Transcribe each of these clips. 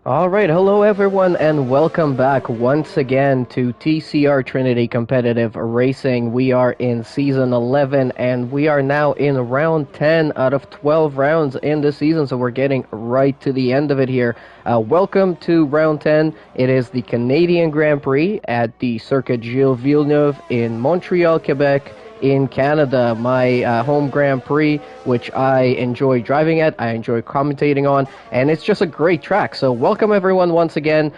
All right, hello everyone, and welcome back once again to TCR Trinity Competitive Racing. We are in season 11, and we are now in round 10 out of 12 rounds in the season, so we're getting right to the end of it here. Welcome to round 10. It is the Canadian Grand Prix at the Circuit Gilles Villeneuve in Montreal, Quebec, in Canada, my home Grand Prix, which I enjoy driving at, I enjoy commentating on, and it's just a great track. So, welcome everyone once again.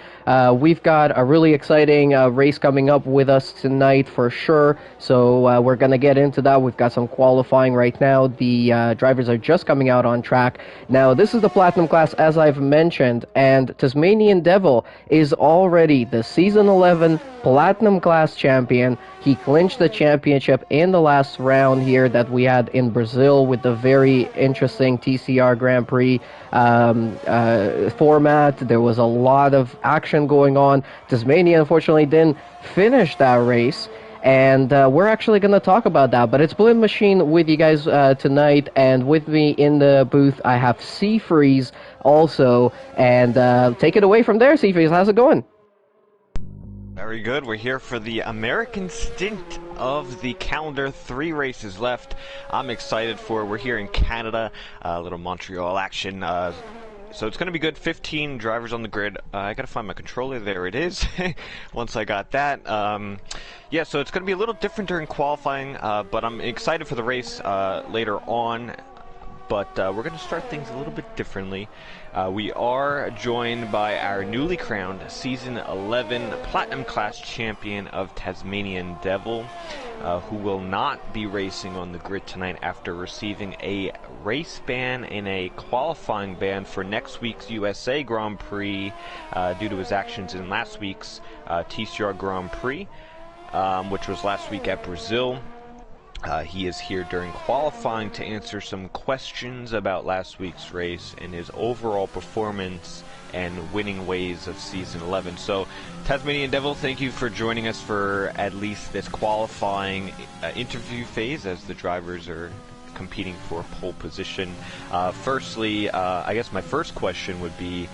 We've got a really exciting race coming up with us tonight for sure. So, we're going to get into that. We've got some qualifying right now. The drivers are just coming out on track. Now, this is the Platinum class, as I've mentioned, and Tasmanian Devil is already the Season 11 Platinum class champion. He clinched the championship in the last round here that we had in Brazil with the very interesting TCR Grand Prix format. There was a lot of action going on. Tasmania, unfortunately, didn't finish that race. And we're actually going to talk about that. But it's Blend Machine with you guys tonight. And with me in the booth, I have Seafreeze also. And take it away from there, Seafreeze. How's it going? Very good. We're here for the American stint of the calendar. 3 races left. I'm excited for it. We're here in Canada. A little Montreal action. So it's going to be good. 15 drivers on the grid. I got to find my controller. There it is. Once I got that. Yeah, so it's going to be a little different during qualifying, but I'm excited for the race later on. But we're going to start things a little bit differently. We are joined by our newly crowned Season 11 Platinum Class Champion of Tasmanian Devil, who will not be racing on the grid tonight after receiving a race ban and a qualifying ban for next week's USA Grand Prix due to his actions in last week's TCR Grand Prix, which was last week at Brazil. He is here during qualifying to answer some questions about last week's race and his overall performance and winning ways of Season 11. So, Tasmanian Devil, thank you for joining us for at least this qualifying interview phase as the drivers are competing for pole position. Firstly, I guess my first question would be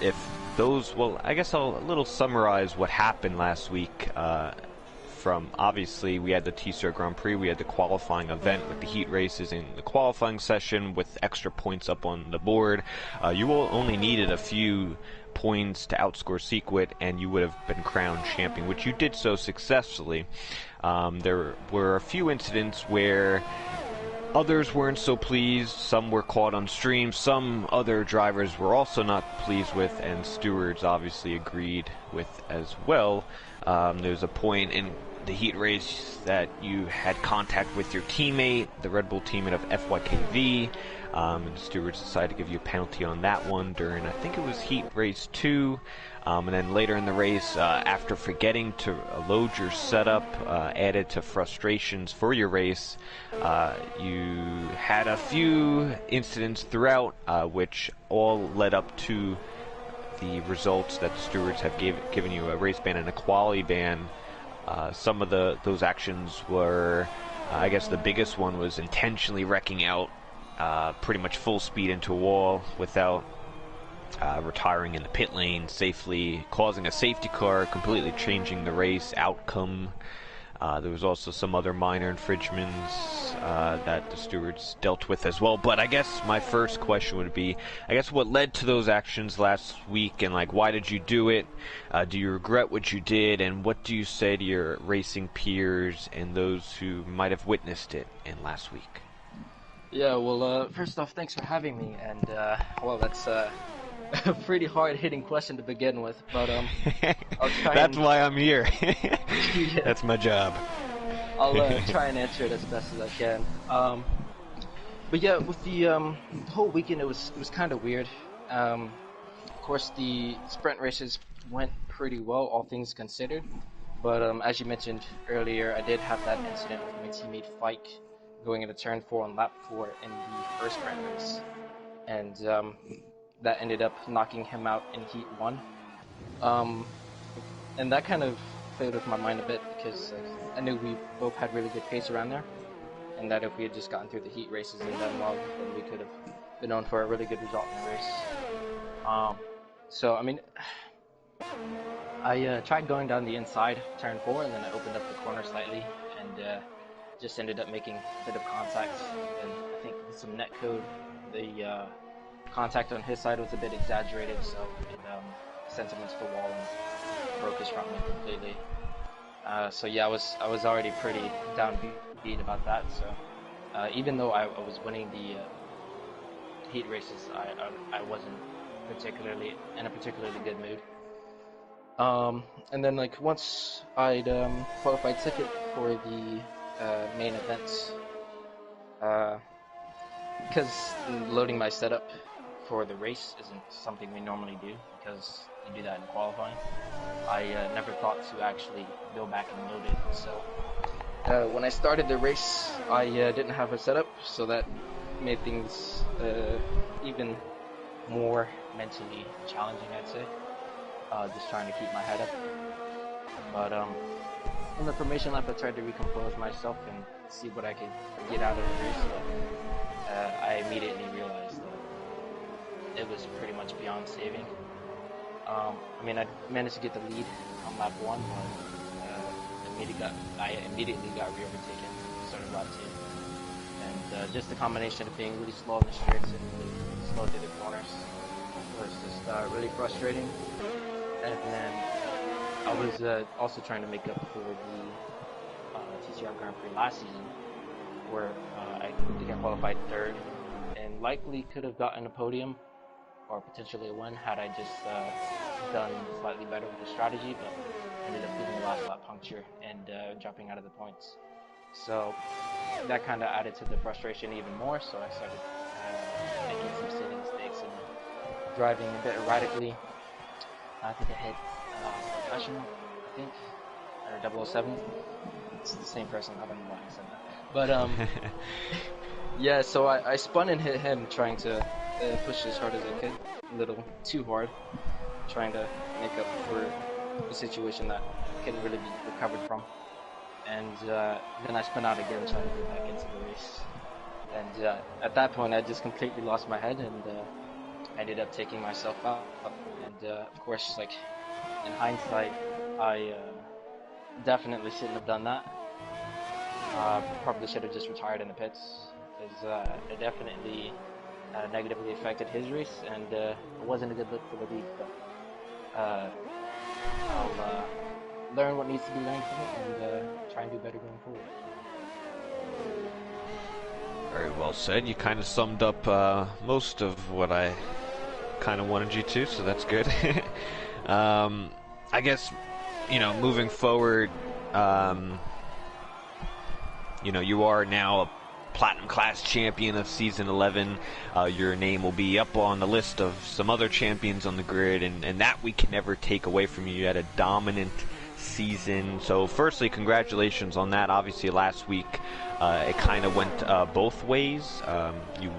if those, well, I guess I'll a little summarize what happened last week. From obviously we had the TCR Grand Prix, we had the qualifying event with the heat races in the qualifying session with extra points up on the board. You only needed a few points to outscore Sequit and you would have been crowned champion, which you did so successfully. There were a few incidents where others weren't so pleased, some were caught on stream, some other drivers were also not pleased with, and stewards obviously agreed with as well. There's a point in the heat race that you had contact with your teammate, the Red Bull teammate of FYKV, and the stewards decided to give you a penalty on that one during, I think it was heat race 2, and then later in the race, after forgetting to load your setup, added to frustrations for your race, you had a few incidents throughout, which all led up to the results that the stewards have given you a race ban and a quality ban. Some of those actions were, I guess the biggest one was intentionally wrecking out pretty much full speed into a wall without retiring in the pit lane safely, causing a safety car, completely changing the race outcome. There was also some other minor infringements that the stewards dealt with as well. But I guess my first question would be, I guess what led to those actions last week, and like why did you do it? Do you regret what you did, and what do you say to your racing peers and those who might have witnessed it in last week? Yeah, well, first off, thanks for having me, and, well, that's a pretty hard-hitting question to begin with, but, I'll try That's why I'm here. Yeah. That's my job. I'll try and answer it as best as I can. But yeah, with the whole weekend, it was kind of weird. Of course, the sprint races went pretty well, all things considered, but, as you mentioned earlier, I did have that incident with my teammate Fike going into turn 4 on lap 4 in the first sprint race, and that ended up knocking him out in heat 1. And that kind of played with my mind a bit because I knew we both had really good pace around there, and that if we had just gotten through the heat races and done well, then we could have been known for a really good result in the race. So I mean, I tried going down the inside, turn 4, and then I opened up the corner slightly, and just ended up making a bit of contact. And I think with some net code, the contact on his side was a bit exaggerated, so it sent him into the wall and broke his front wing completely. So yeah, I was already pretty downbeat about that. So even though I was winning the heat races, I wasn't particularly in a particularly good mood. And then like once I'd qualified second for the main events, because loading my setup for the race isn't something we normally do because you do that in qualifying. I never thought to actually go back and load it. So when I started the race, I didn't have a setup, so that made things even more mentally challenging, I'd say. Just trying to keep my head up. But in the formation lap, I tried to recompose myself and see what I could get out of the race. But I immediately realized that it was pretty much beyond saving. I mean, I managed to get the lead on lap 1, but I immediately got re-overtaken, started lap 2. And just the combination of being really slow in the straights and really slow through the corners was just really frustrating. And then I was also trying to make up for the TCR Grand Prix last season, where I think I qualified 3rd and likely could have gotten a podium or potentially a win had I just done slightly better with the strategy, but ended up getting the last lap puncture and dropping out of the points. So that kind of added to the frustration even more, so I started making some silly mistakes and driving a bit erratically. I think I hit Professional, I think, or 007. It's the same person, I don't know why I said that. But, yeah, so I spun and hit him trying to push as hard as I could. A little too hard, trying to make up for a situation that couldn't really be recovered from. And then I spun out again trying to get back into the race. And at that point, I just completely lost my head and ended up taking myself out. And of course, like in hindsight, I definitely shouldn't have done that. Probably should have just retired in the pits because it definitely negatively affected his race, and it wasn't a good look for the league. But I'll learn what needs to be learned from it and try and do better going forward. Very well said. You kind of summed up most of what I kind of wanted you to, so that's good. I guess, moving forward, you are now a Platinum Class champion of Season 11. Your name will be up on the list of some other champions on the grid, and that we can never take away from you. You had a dominant season. So firstly, congratulations on that. Obviously, last week it kind of went both ways. You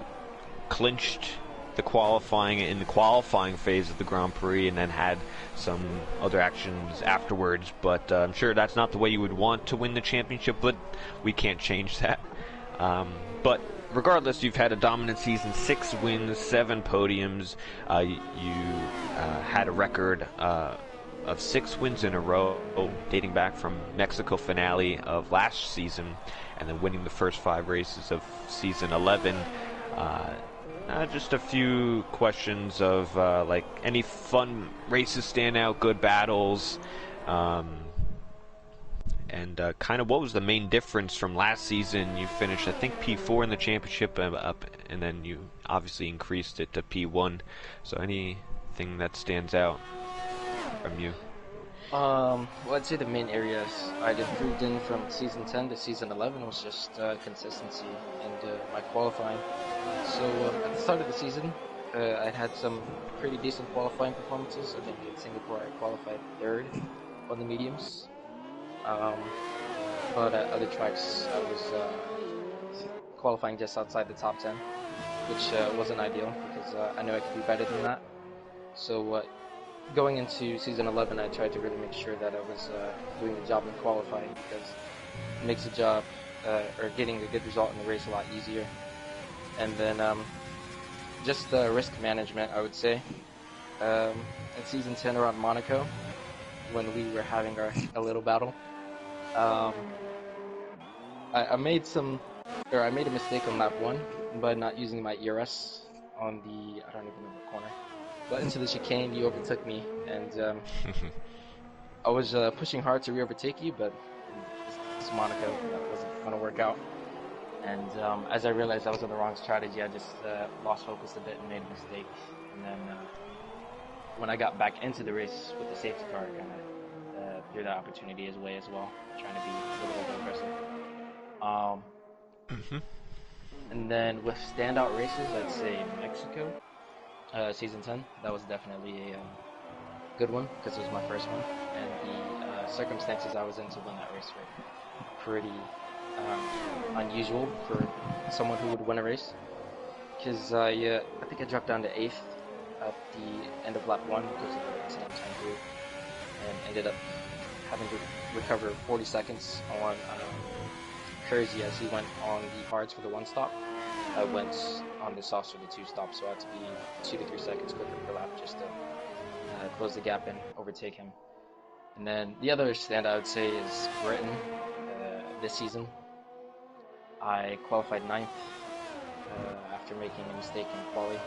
clinched the qualifying phase of the Grand Prix and then had some other actions afterwards, but I'm sure that's not the way you would want to win the championship, but we can't change that. But regardless, you've had a dominant season, 6 wins, 7 podiums. You had a record of 6 wins in a row dating back from Mexico finale of last season and then winning the first 5 races of season 11. Just a few questions of like any fun races stand out, good battles, and kind of what was the main difference from last season? You finished, I think, P4 in the championship, and then you obviously increased it to P1. So anything that stands out from you? Well, I'd say the main areas I'd improved in from season 10 to season 11 was just consistency and my qualifying. So at the start of the season, I'd had some pretty decent qualifying performances. I think in Singapore I qualified 3rd on the mediums. But at other tracks I was qualifying just outside the top 10, which wasn't ideal because I know I could do better than that. So going into season 11, I tried to really make sure that I was doing the job in qualifying because it makes the job or getting a good result in the race a lot easier. And then just the risk management, I would say. in season 10 around Monaco when we were having a little battle. Um, I made I made a mistake on lap one by not using my ERS on the, I don't even know what corner. But into the chicane, you overtook me, and I was pushing hard to re-overtake you, but it's Monaco, that wasn't going to work out. And as I realized I was on the wrong strategy, I just lost focus a bit and made a mistake. And then when I got back into the race with the safety car, I kind of threw that opportunity his way as well, trying to be a little over aggressive. And then with standout races, I'd say Mexico, season 10. That was definitely a good one because it was my first one, and the circumstances I was in to win that race were pretty unusual for someone who would win a race. Because I think I dropped down to 8th at the end of lap 1 because of the incident time through, and ended up having to recover 40 seconds on Kersey as he went on the hards for the 1 stop. I went on the softs for the 2 stops, so I had to be 2 to 3 seconds quicker per lap just to close the gap and overtake him. And then the other stand I would say is Britain. This season, I qualified 9th after making a mistake in quali,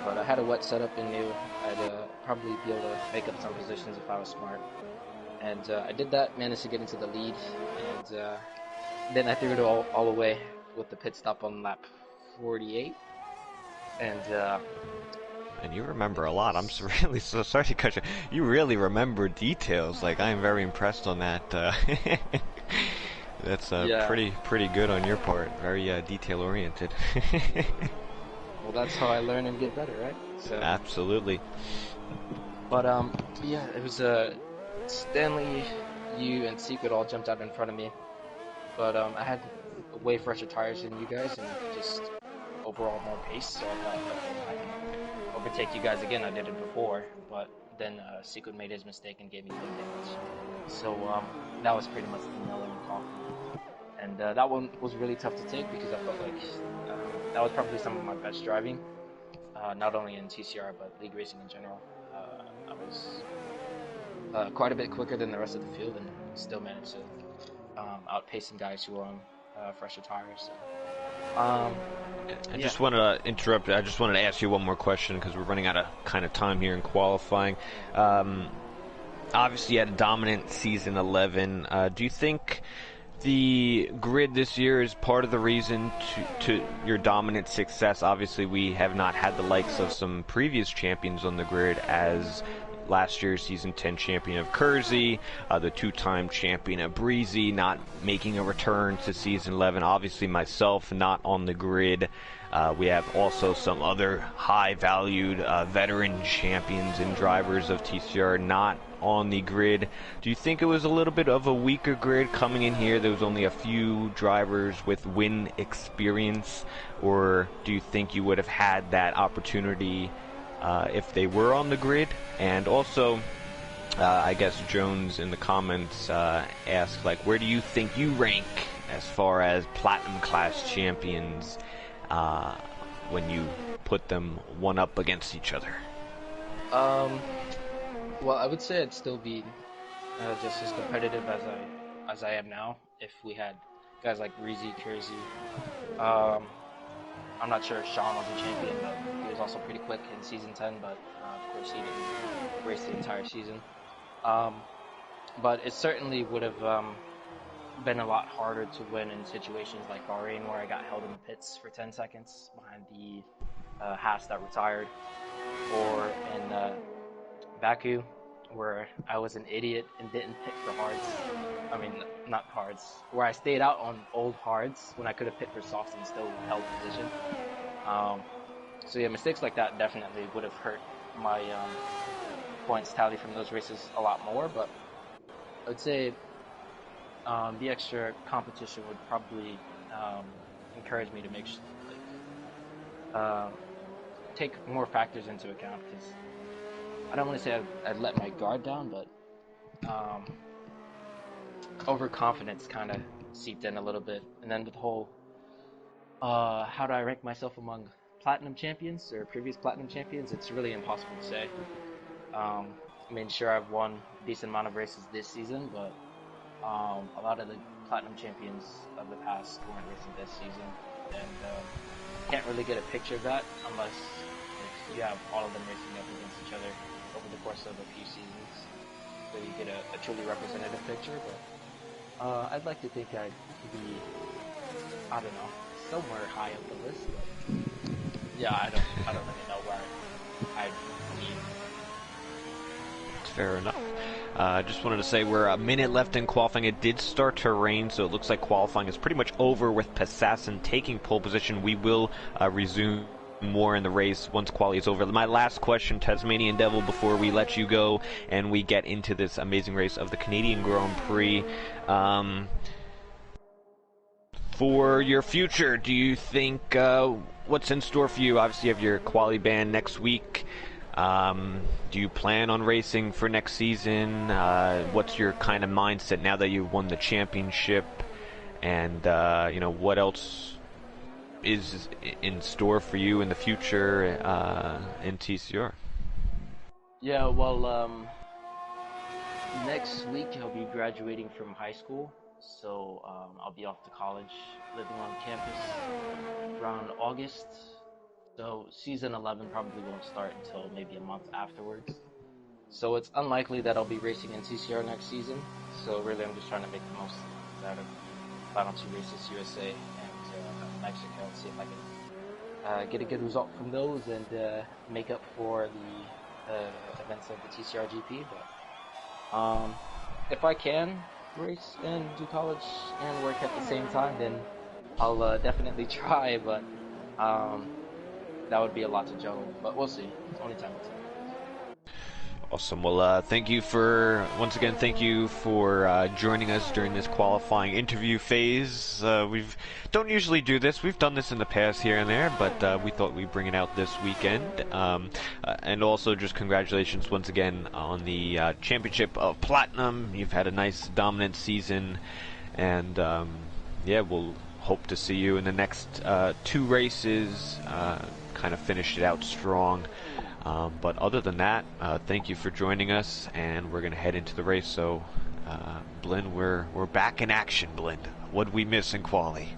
but I had a wet setup and knew I'd probably be able to make up some positions if I was smart. And I did that, managed to get into the lead, and then I threw it all away with the pit stop on lap 48. And you remember a lot. I'm really so sorry to cut you. You really remember details. Like, I'm very impressed on that. That's pretty good on your part. Very detail oriented. Well, that's how I learn and get better, right? So. Absolutely. But yeah, it was Stanley, you, and Secret all jumped out in front of me. But I had way fresher tires than you guys and just overall more pace. So I thought, okay, I can overtake you guys again. I did it before, but then Secret made his mistake and gave me good damage. So that was pretty much the nail in the coffin. And that one was really tough to take because I felt like that was probably some of my best driving, not only in TCR but league racing in general. I was quite a bit quicker than the rest of the field and still managed to outpace some guys who were on fresher tires. So, I just wanted to interrupt. I just wanted to ask you one more question because we're running out of kind of time here in qualifying. Obviously, you had a dominant season 11. Do you think the grid this year is part of the reason to your dominant success? Obviously, we have not had the likes of some previous champions on the grid as last year's season 10 champion of Kersey, the 2-time champion of Breezy, not making a return to season 11. Obviously, myself not on the grid. We have also some other high-valued veteran champions and drivers of TCR not on the grid. Do you think it was a little bit of a weaker grid coming in here? There was only a few drivers with win experience, or do you think you would have had that opportunity if they were on the grid? And also, I guess Jones in the comments asked, like, where do you think you rank as far as Platinum class champions when you put them one up against each other? Well, I would say I'd still be just as competitive as I am now if we had guys like Breezy, Kersey. I'm not sure if Sean was a champion, but he was also pretty quick in season 10, but of course he didn't race the entire season. But it certainly would have been a lot harder to win in situations like Bahrain, where I got held in the pits for 10 seconds behind the Haas that retired, or in Baku, where I was an idiot and didn't pit for hards. I mean, not hards. Where I stayed out on old hards when I could have pit for softs and still held position. So yeah, mistakes like that definitely would have hurt my points tally from those races a lot more. But I would say the extra competition would probably encourage me to take more factors into account, because I don't want to say I'd let my guard down, but overconfidence kind of seeped in a little bit. And then with the whole how do I rank myself among platinum champions or previous platinum champions, it's really impossible to say. I mean, sure, I've won a decent amount of races this season, but a lot of the platinum champions of the past weren't racing this season, and can't really get a picture of that unless you have all of them racing up against each other over the course of a few seasons, so you get a truly representative picture. But I'd like to think I'd be, I don't know, somewhere high up the list. But yeah, I don't really know where I'd be. Fair enough. Just wanted to say we're a minute left in qualifying. It did start to rain, so it looks like qualifying is pretty much over with Passassin taking pole position. We will resume more in the race once quali is over. My last question, Tasmanian Devil, before we let you go and we get into this amazing race of the Canadian Grand Prix. For your future, do you think what's in store for you? Obviously, you have your quali ban next week. Do you plan on racing for next season? What's your kind of mindset now that you've won the championship? And what else is in store for you in the future in TCR? Yeah, well, next week I'll be graduating from high school, so I'll be off to college, living on campus around August. So season 11 probably won't start until maybe a month afterwards. So it's unlikely that I'll be racing in TCR next season. So really I'm just trying to make the most out of Final 2 Races USA and Mexico and see if I can get a good result from those and make up for the events of the TCR GP. But if I can race and do college and work at the same time, then I'll definitely try, but that would be a lot to juggle, but we'll see. It's only time will tell. Awesome. Well, thank you for joining us during this qualifying interview phase. We don't usually do this. We've done this in the past here and there, but we thought we'd bring it out this weekend. And also, just congratulations once again on the championship of Platinum. You've had a nice dominant season, and we'll hope to see you in the next 2 races. Kind of finished it out strong. But other than that, thank you for joining us, and we're going to head into the race. So, Blinn, we're back in action, Blinn. What'd we miss in quali?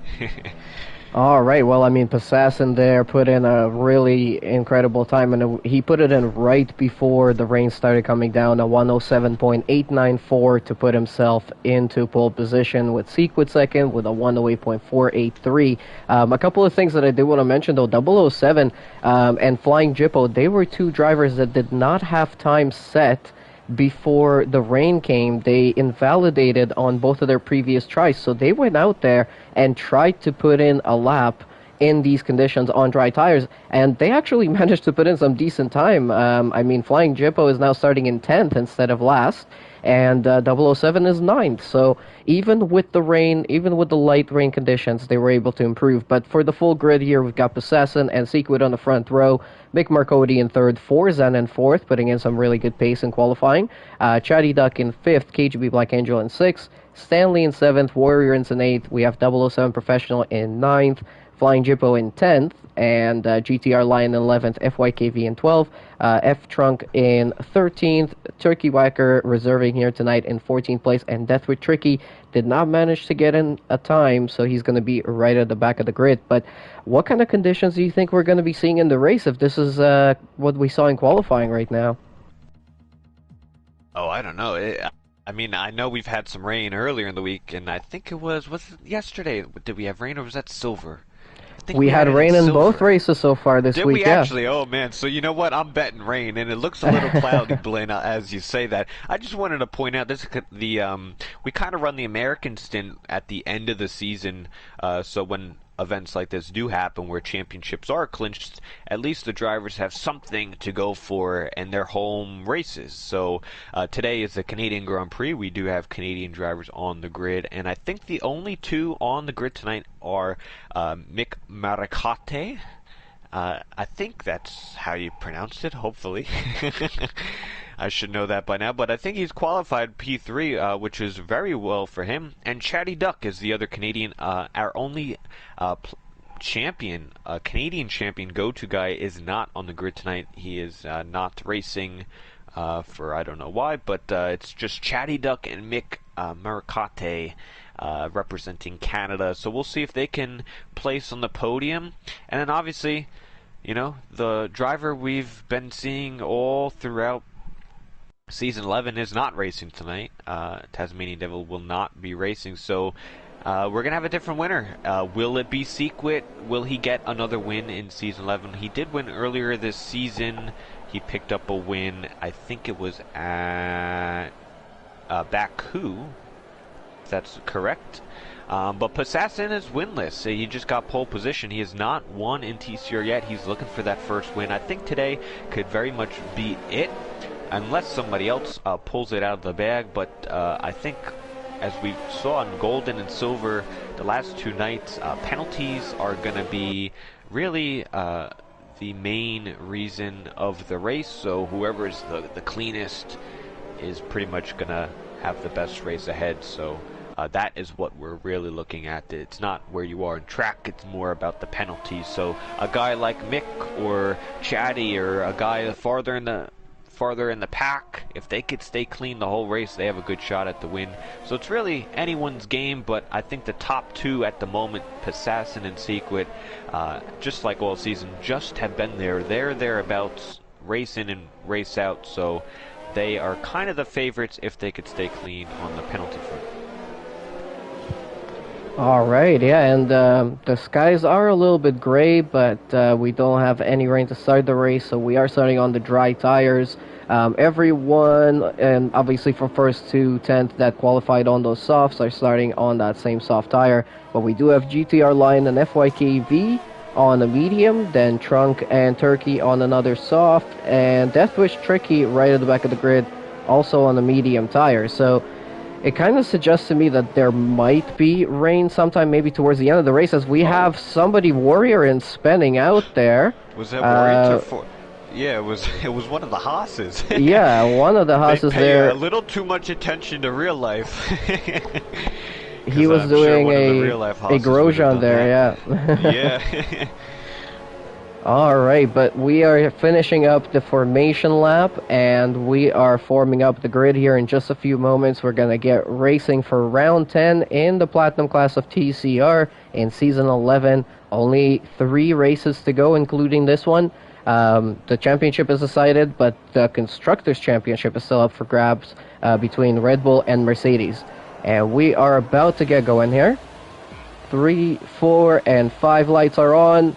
All right. Well, I mean, Passassin there put in a really incredible time, and he put it in right before the rain started coming down, a 107.894 to put himself into pole position, with Sequid second with a 108.483. A couple of things that I did want to mention, though, 007 and Flying Jippo, they were 2 drivers that did not have time set before the rain came. They invalidated on both of their previous tries, so they went out there and tried to put in a lap in these conditions on dry tires, and they actually managed to put in some decent time. I mean, Flying Jippo is now starting in 10th instead of last, and 007 is 9th. So even with the rain, even with the light rain conditions, they were able to improve. But for the full grid here, we've got Passassin and Sequid on the front row, Mick Marcotti in 3rd, Forzan in 4th, putting in some really good pace in qualifying, Chatty Duck in 5th, KGB Black Angel in 6th, Stanley in 7th, Warrior in 8th, we have 007 Professional in 9th, Flying Jippo in 10th, and GTR Lion in 11th, FYKV in 12th, F-Trunk in 13th, Turkey Whacker reserving here tonight in 14th place, and Death with Tricky did not manage to get in a time, so he's going to be right at the back of the grid. But what kind of conditions do you think we're going to be seeing in the race if this is what we saw in qualifying right now? Oh, I don't know. I mean, I know we've had some rain earlier in the week, and I think was it yesterday? Did we have rain, or was that silver? We had rain in both races so far this week. Did we actually? Oh man! So you know what? I'm betting rain, and it looks a little cloudy, Blinn, as you say that. I just wanted to point out this: we kind of run the American stint at the end of the season, so when events like this do happen where championships are clinched, at least the drivers have something to go for in their home races. So today is the Canadian Grand Prix. We do have Canadian drivers on the grid, and I think the only 2 on the grid tonight are Mick Marcotti. I think that's how you pronounce it, hopefully. I should know that by now, but I think he's qualified P3, which is very well for him. And Chatty Duck is the other Canadian. Our only champion, Canadian champion go-to guy, is not on the grid tonight. He is not racing for I don't know why, but it's just Chatty Duck and Mick Mercate representing Canada. So we'll see if they can place on the podium. And then obviously, you know, the driver we've been seeing all throughout Season 11 is not racing tonight. Tasmanian Devil will not be racing, so we're going to have a different winner. Will it be Sequit? Will he get another win in Season 11? He did win earlier this season. He picked up a win, I think it was at Baku, if that's correct. But Passassin is winless. He just got pole position. He has not won in TCR yet. He's looking for that first win. I think today could very much be it, unless somebody else pulls it out of the bag. But I think, as we saw in Golden and Silver the last two nights, penalties are going to be really the main reason of the race. So whoever is the cleanest is pretty much going to have the best race ahead. So that is what we're really looking at. It's not where you are in track, it's more about the penalties. So a guy like Mick or Chatty or a guy farther in the pack, if they could stay clean the whole race, they have a good shot at the win. So it's really anyone's game, but I think the top two at the moment, Passassin and Sequit, just like all season, just have been thereabouts, race in and race out. So they are kind of the favorites if they could stay clean on the penalty front. All right, yeah, and the skies are a little bit gray, but we don't have any rain to start the race, so we are starting on the dry tires. Everyone, and obviously from first to 10th that qualified on those softs, are starting on that same soft tire. But we do have GTR Lion and FYKV on a medium, then Trunk and Turkey on another soft, and Deathwish Tricky right at the back of the grid, also on a medium tire. So it kind of suggests to me that there might be rain sometime maybe towards the end of the race, as we have somebody Warrior and spinning out there. Was that Warrior Yeah, it was one of the Haas's. Yeah, one of the Haas's they pay there. A little too much attention to real life. He was doing a Grosjean there, yeah. Yeah. All right, but we are finishing up the formation lap, and we are forming up the grid here in just a few moments. We're going to get racing for round 10 in the Platinum class of TCR in Season 11. Only 3 races to go, including this one. The championship is decided, but the Constructors' Championship is still up for grabs between Red Bull and Mercedes. And we are about to get going here. 3, 4, and 5 lights are on.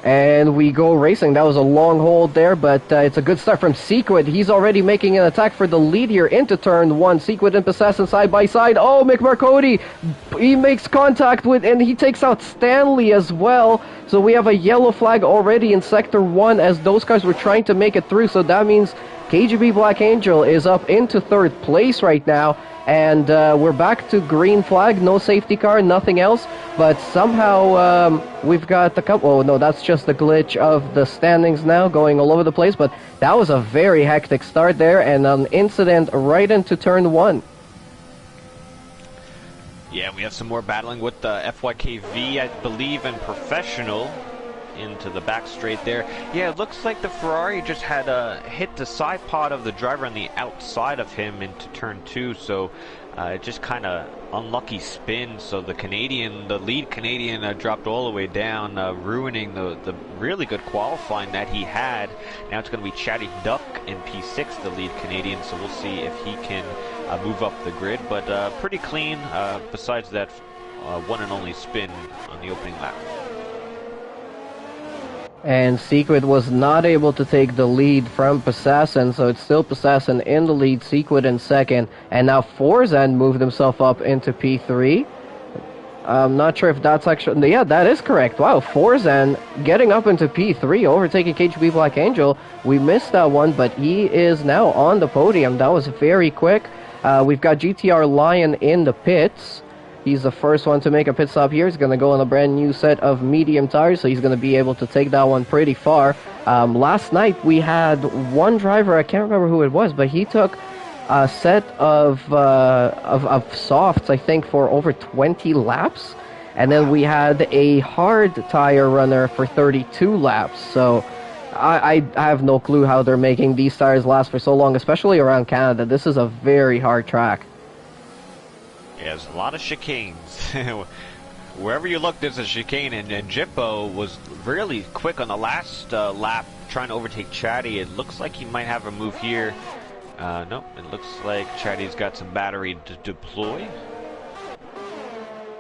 And we go racing. That was a long hold there, but it's a good start from Sequid. He's already making an attack for the lead here into turn 1. Sequid and Passassin side by side. Oh, McMurcody! He makes contact with, and he takes out Stanley as well. So we have a yellow flag already in Sector 1 as those cars were trying to make it through. So that means KGB Black Angel is up into 3rd place right now. And we're back to green flag, no safety car, nothing else. But somehow we've got the couple. Oh no, that's just the glitch of the standings now going all over the place. But that was a very hectic start there, and an incident right into turn 1. Yeah, we have some more battling with the FYKV, I believe, and Professional into the back straight there. Yeah, it looks like the Ferrari just had hit the side pod of the driver on the outside of him into turn 2, so it just kind of unlucky spin. So the lead Canadian dropped all the way down, ruining the really good qualifying that he had. Now it's going to be Chatty Duck in P6, the lead Canadian, so we'll see if he can move up the grid, but pretty clean besides that one and only spin on the opening lap. And Sequid was not able to take the lead from Passassin, so it's still Passassin in the lead, Sequid in second, and now Forzan moved himself up into P3. I'm not sure if that's actually... Yeah, that is correct. Wow, Forzan getting up into P3, overtaking KGB Black Angel. We missed that one, but he is now on the podium. That was very quick. We've got GTR Lion in the pits. He's the first one to make a pit stop here. He's going to go on a brand new set of medium tires, so he's going to be able to take that one pretty far. Last night we had one driver, I can't remember who it was, but he took a set of softs, I think, for over 20 laps. And then we had a hard tire runner for 32 laps. So I have no clue how they're making these tires last for so long, especially around Canada. This is a very hard track. Yeah, there's a lot of chicanes. Wherever you look, there's a chicane, and Jippo was really quick on the last lap trying to overtake Chatty. It looks like he might have a move here. Nope, it looks like Chatty's got some battery to deploy.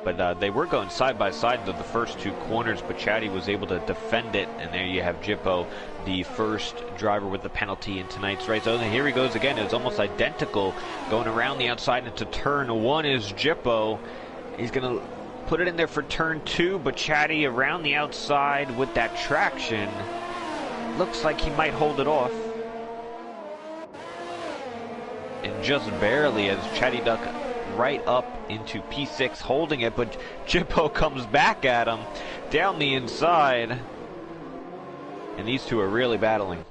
But they were going side by side to the first two corners, but Chatty was able to defend it, and there you have Jippo, the first driver with the penalty in tonight's race. Oh, and here he goes again. It was almost identical. Going around the outside into turn one is Jippo. He's going to put it in there for turn two, but Chatty around the outside with that traction. Looks like he might hold it off. And just barely, as Chatty Duck right up into P6 holding it, but Jippo comes back at him down the inside, and these two are really battling.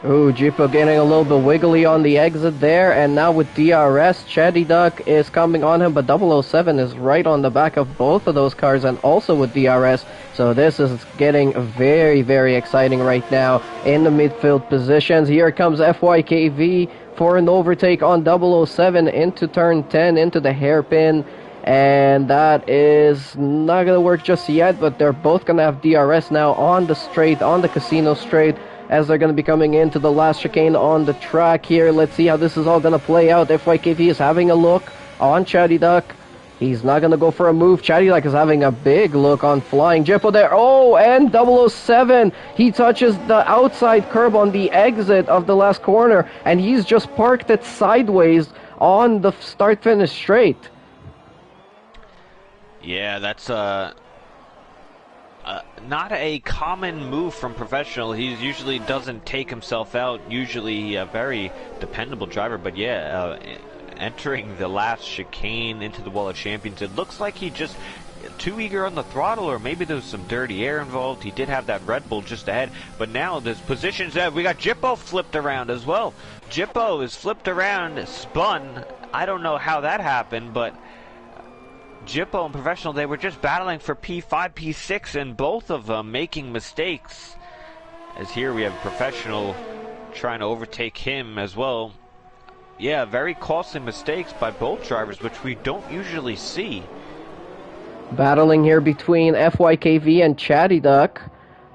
Ooh, Jippo getting a little bit wiggly on the exit there, and now with DRS, Chatty Duck is coming on him, but 007 is right on the back of both of those cars, and also with DRS, so this is getting very, very exciting right now in the midfield positions. Here comes FYKV for an overtake on 007 into turn 10, into the hairpin, and that is not going to work just yet, but they're both going to have DRS now on the straight, on the casino straight, as they're going to be coming into the last chicane on the track here. Let's see how this is all going to play out. FYKV is having a look on Chatty Duck. He's not going to go for a move. Chatty Duck is having a big look on Flying Jippo there. Oh, and 007, he touches the outside curb on the exit of the last corner, and he's just parked it sideways on the start-finish straight. Yeah, that's not a common move from Professional. He usually doesn't take himself out. Usually a very dependable driver, but yeah, entering the last chicane into the Wall of Champions, it looks like he just too eager on the throttle, or maybe there was some dirty air involved. He did have that Red Bull just ahead, but now there's positions that we got Jippo flipped around as well. Jippo is flipped around, spun. I don't know how that happened, but Jippo and Professional, they were just battling for P5, P6, and both of them making mistakes. As here we have Professional trying to overtake him as well. Yeah, very costly mistakes by both drivers, which we don't usually see. Battling here between FYKV and Chatty Duck.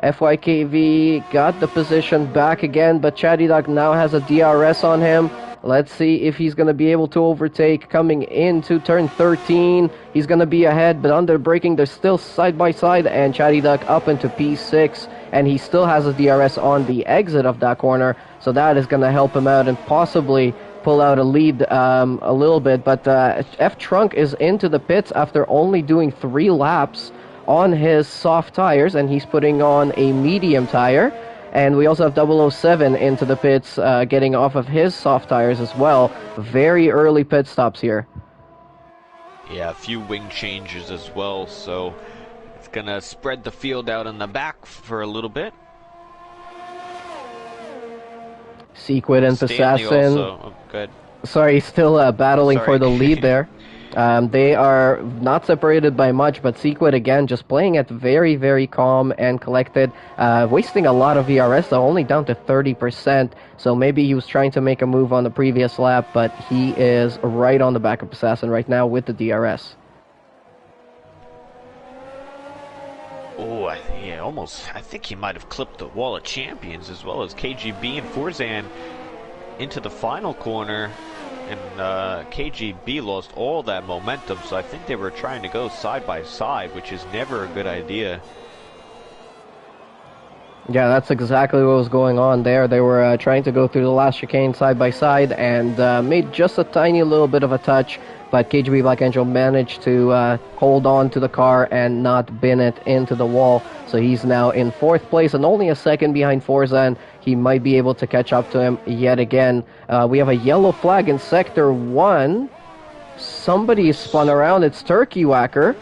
FYKV got the position back again, but Chatty Duck now has a DRS on him. Let's see if he's going to be able to overtake coming into turn 13. He's going to be ahead, but under braking, they're still side by side, and Chatty Duck up into P6, and he still has a DRS on the exit of that corner, so that is going to help him out and possibly pull out a lead a little bit. But F-Trunk is into the pits after only doing 3 laps on his soft tires, and he's putting on a medium tire. And we also have 007 into the pits, getting off of his soft tires as well. Very early pit stops here. Yeah, a few wing changes as well, so it's going to spread the field out in the back for a little bit. Sequid and Assassin. Oh, good. Sorry, still battling for the lead there. They are not separated by much, but Sequid again just playing it very, very calm and collected, wasting a lot of VRS, though, only down to 30%, so maybe he was trying to make a move on the previous lap, but he is right on the back of Assassin right now with the DRS. Oh, yeah, almost. I think he might have clipped the Wall of Champions as well as KGB and Forzan into the final corner. And KGB lost all that momentum, so I think they were trying to go side by side, which is never a good idea. Yeah, that's exactly what was going on there. They were trying to go through the last chicane side by side and made just a tiny little bit of a touch, but KGB Black Angel managed to hold on to the car and not bin it into the wall. So he's now in 4th place and only a second behind Forzan. He might be able to catch up to him yet again. We have a yellow flag in Sector 1. Somebody spun around. It's Turkey Whacker.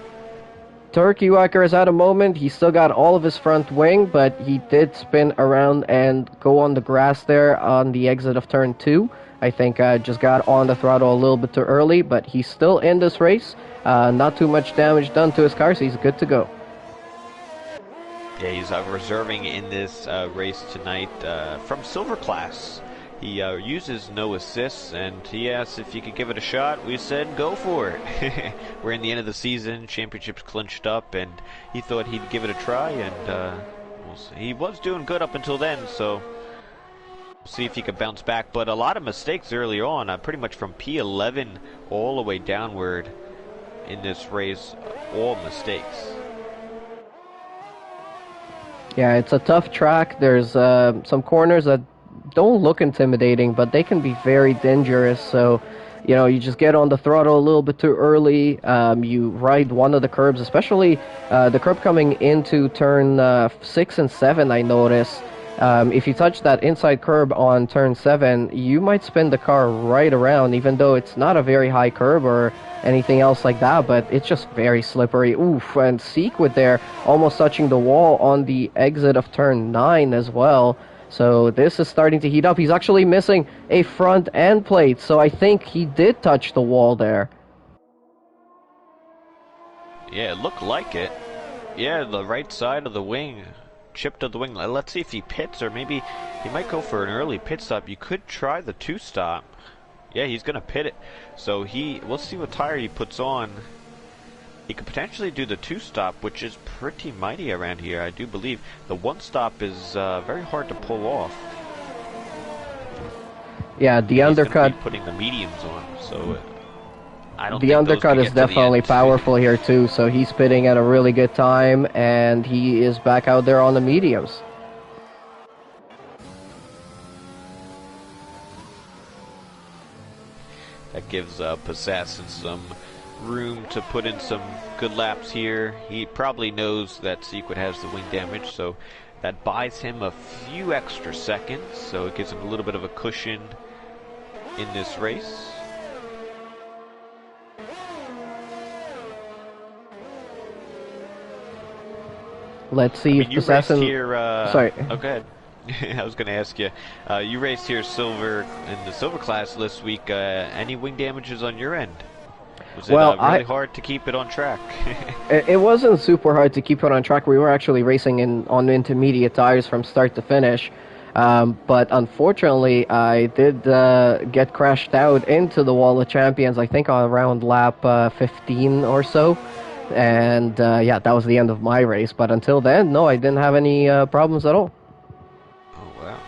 Turkey Whacker is at a moment. He still got all of his front wing, but he did spin around and go on the grass there on the exit of turn 2. I think just got on the throttle a little bit too early, but he's still in this race. Not too much damage done to his car, so he's good to go. Yeah, he's reserving in this race tonight from Silver Class. He uses no assists, and he asked if he could give it a shot. We said, go for it. We're in the end of the season, championships clinched up, and he thought he'd give it a try, and we'll see. He was doing good up until then, so we'll see if he could bounce back. But a lot of mistakes early on, pretty much from P11 all the way downward in this race, all mistakes. Yeah, it's a tough track. There's some corners that don't look intimidating, but they can be very dangerous. So, you know, you just get on the throttle a little bit too early. You ride one of the curbs, especially the curb coming into turn 6 and 7, I noticed. If you touch that inside curb on turn 7, you might spin the car right around, even though it's not a very high curb or anything else like that, but it's just very slippery. Oof, and Sequid there almost touching the wall on the exit of turn 9 as well. So this is starting to heat up. He's actually missing a front end plate, so I think he did touch the wall there. Yeah, it looked like it. Yeah, the right side of the wing. Chip to the wing. Let's see if he pits, or maybe he might go for an early pit stop. You could try the 2-stop. Yeah, he's gonna pit it. So we'll see what tire he puts on. He could potentially do the 2-stop, which is pretty mighty around here, I do believe. The 1-stop is very hard to pull off. Yeah, the undercut. He's putting the mediums on, so I don't. The undercut is definitely powerful here too. So he's pitting at a really good time, and he is back out there on the mediums. That gives Possassin some room to put in some good laps here. He probably knows that Sequid has the wing damage, so that buys him a few extra seconds, so it gives him a little bit of a cushion in this race. Let's see if Possassin... Sorry. Oh, go ahead. I was going to ask you, you raced here silver in the silver class this week. Any wing damages on your end? Was it really hard to keep it on track? It wasn't super hard to keep it on track. We were actually racing on intermediate tires from start to finish. But unfortunately, I did get crashed out into the wall of champions, I think around lap 15 or so. And yeah, that was the end of my race. But until then, no, I didn't have any problems at all. Oh, wow.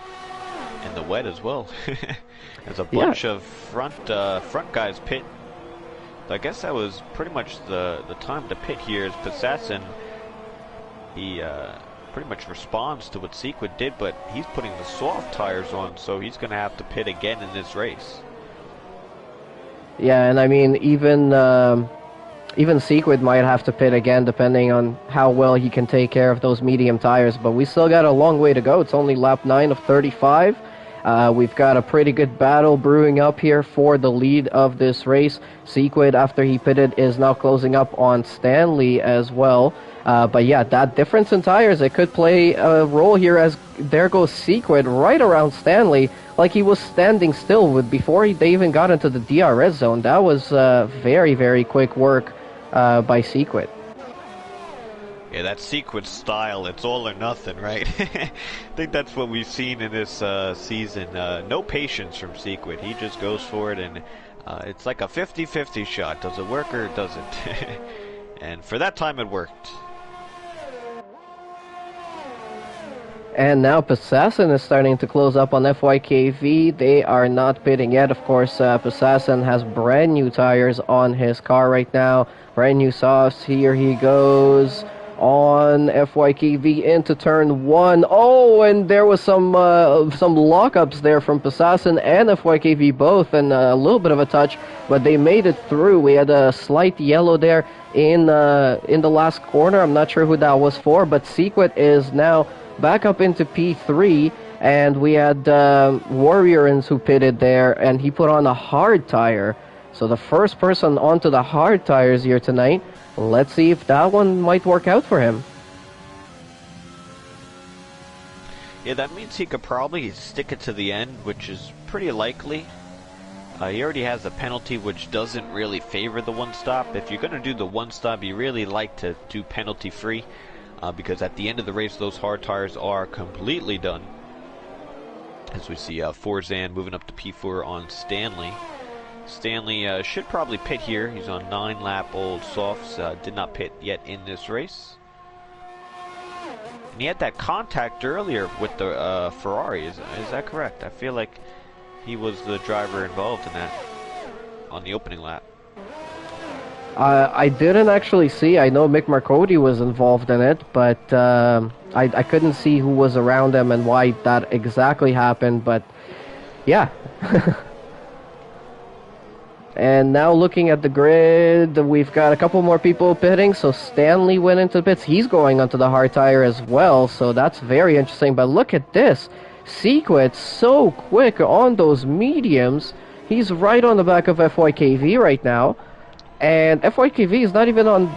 And the wet as well. There's a bunch of front guys pit. I guess that was pretty much the time to pit here. Is Possassin, he pretty much responds to what Sequid did, but he's putting the soft tires on, so he's going to have to pit again in this race. Yeah, and I mean, even Sequid might have to pit again, depending on how well he can take care of those medium tires, but we still got a long way to go. It's only lap 9 of 35. We've got a pretty good battle brewing up here for the lead of this race. Sequid, after he pitted, is now closing up on Stanley as well. But yeah, that difference in tires, it could play a role here, as there goes Sequid right around Stanley, like he was standing still before they even got into the DRS zone. That was very, very quick work by Sequid. Yeah, that Sequid style, it's all or nothing, right? I think that's what we've seen in this season. No patience from Sequid. He just goes for it, and it's like a 50-50 shot. Does it work or does it? And for that time, it worked. And now Possassin is starting to close up on FYKV. They are not pitting yet. Of course, Possassin has brand new tires on his car right now. Brand new softs. Here he goes on FYKV into turn 1. Oh, and there was some lockups there from Possassin and FYKV both, and a little bit of a touch, but they made it through. We had a slight yellow there in the last corner. I'm not sure who that was for, but Sequid is now back up into P3, and we had Warriorins who pitted there, and he put on a hard tire. So the first person onto the hard tires here tonight. Let's see if that one might work out for him. Yeah, that means he could probably stick it to the end, which is pretty likely. He already has a penalty, which doesn't really favor the 1-stop. If you're going to do the 1-stop, you really like to do penalty-free. because at the end of the race, those hard tires are completely done. As we see Forzan moving up to P4 on Stanley. Stanley should probably pit here. He's on 9-lap old softs. Did not pit yet in this race. And he had that contact earlier with the Ferrari. Is that correct? I feel like he was the driver involved in that on the opening lap. I didn't actually see. I know Mick Marcotti was involved in it, but I couldn't see who was around him and why that exactly happened. But yeah. And now looking at the grid, we've got a couple more people pitting. So Stanley went into the pits. He's going onto the hard tire as well. So that's very interesting. But look at this. Sequit's so quick on those mediums. He's right on the back of FYKV right now. And FYKV is not even on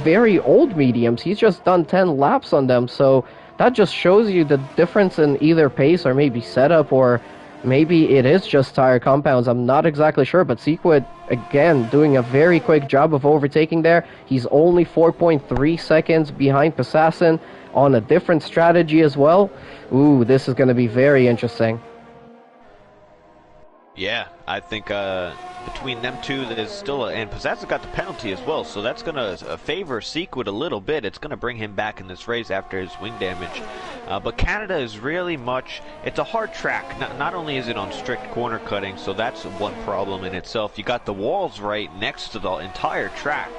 very old mediums. He's just done 10 laps on them. So that just shows you the difference in either pace or maybe setup, or maybe it is just tire compounds. I'm not exactly sure, but Sequit, again, doing a very quick job of overtaking there. He's only 4.3 seconds behind Passassin on a different strategy as well. Ooh, this is going to be very interesting. Yeah, I think between them two, there's still and Pizzazza got the penalty as well, so that's going to favor Sequit a little bit. It's going to bring him back in this race after his wing damage. But Canada is really much, it's a hard track. Not only is it on strict corner cutting, so that's one problem in itself. You got the walls right next to the entire track,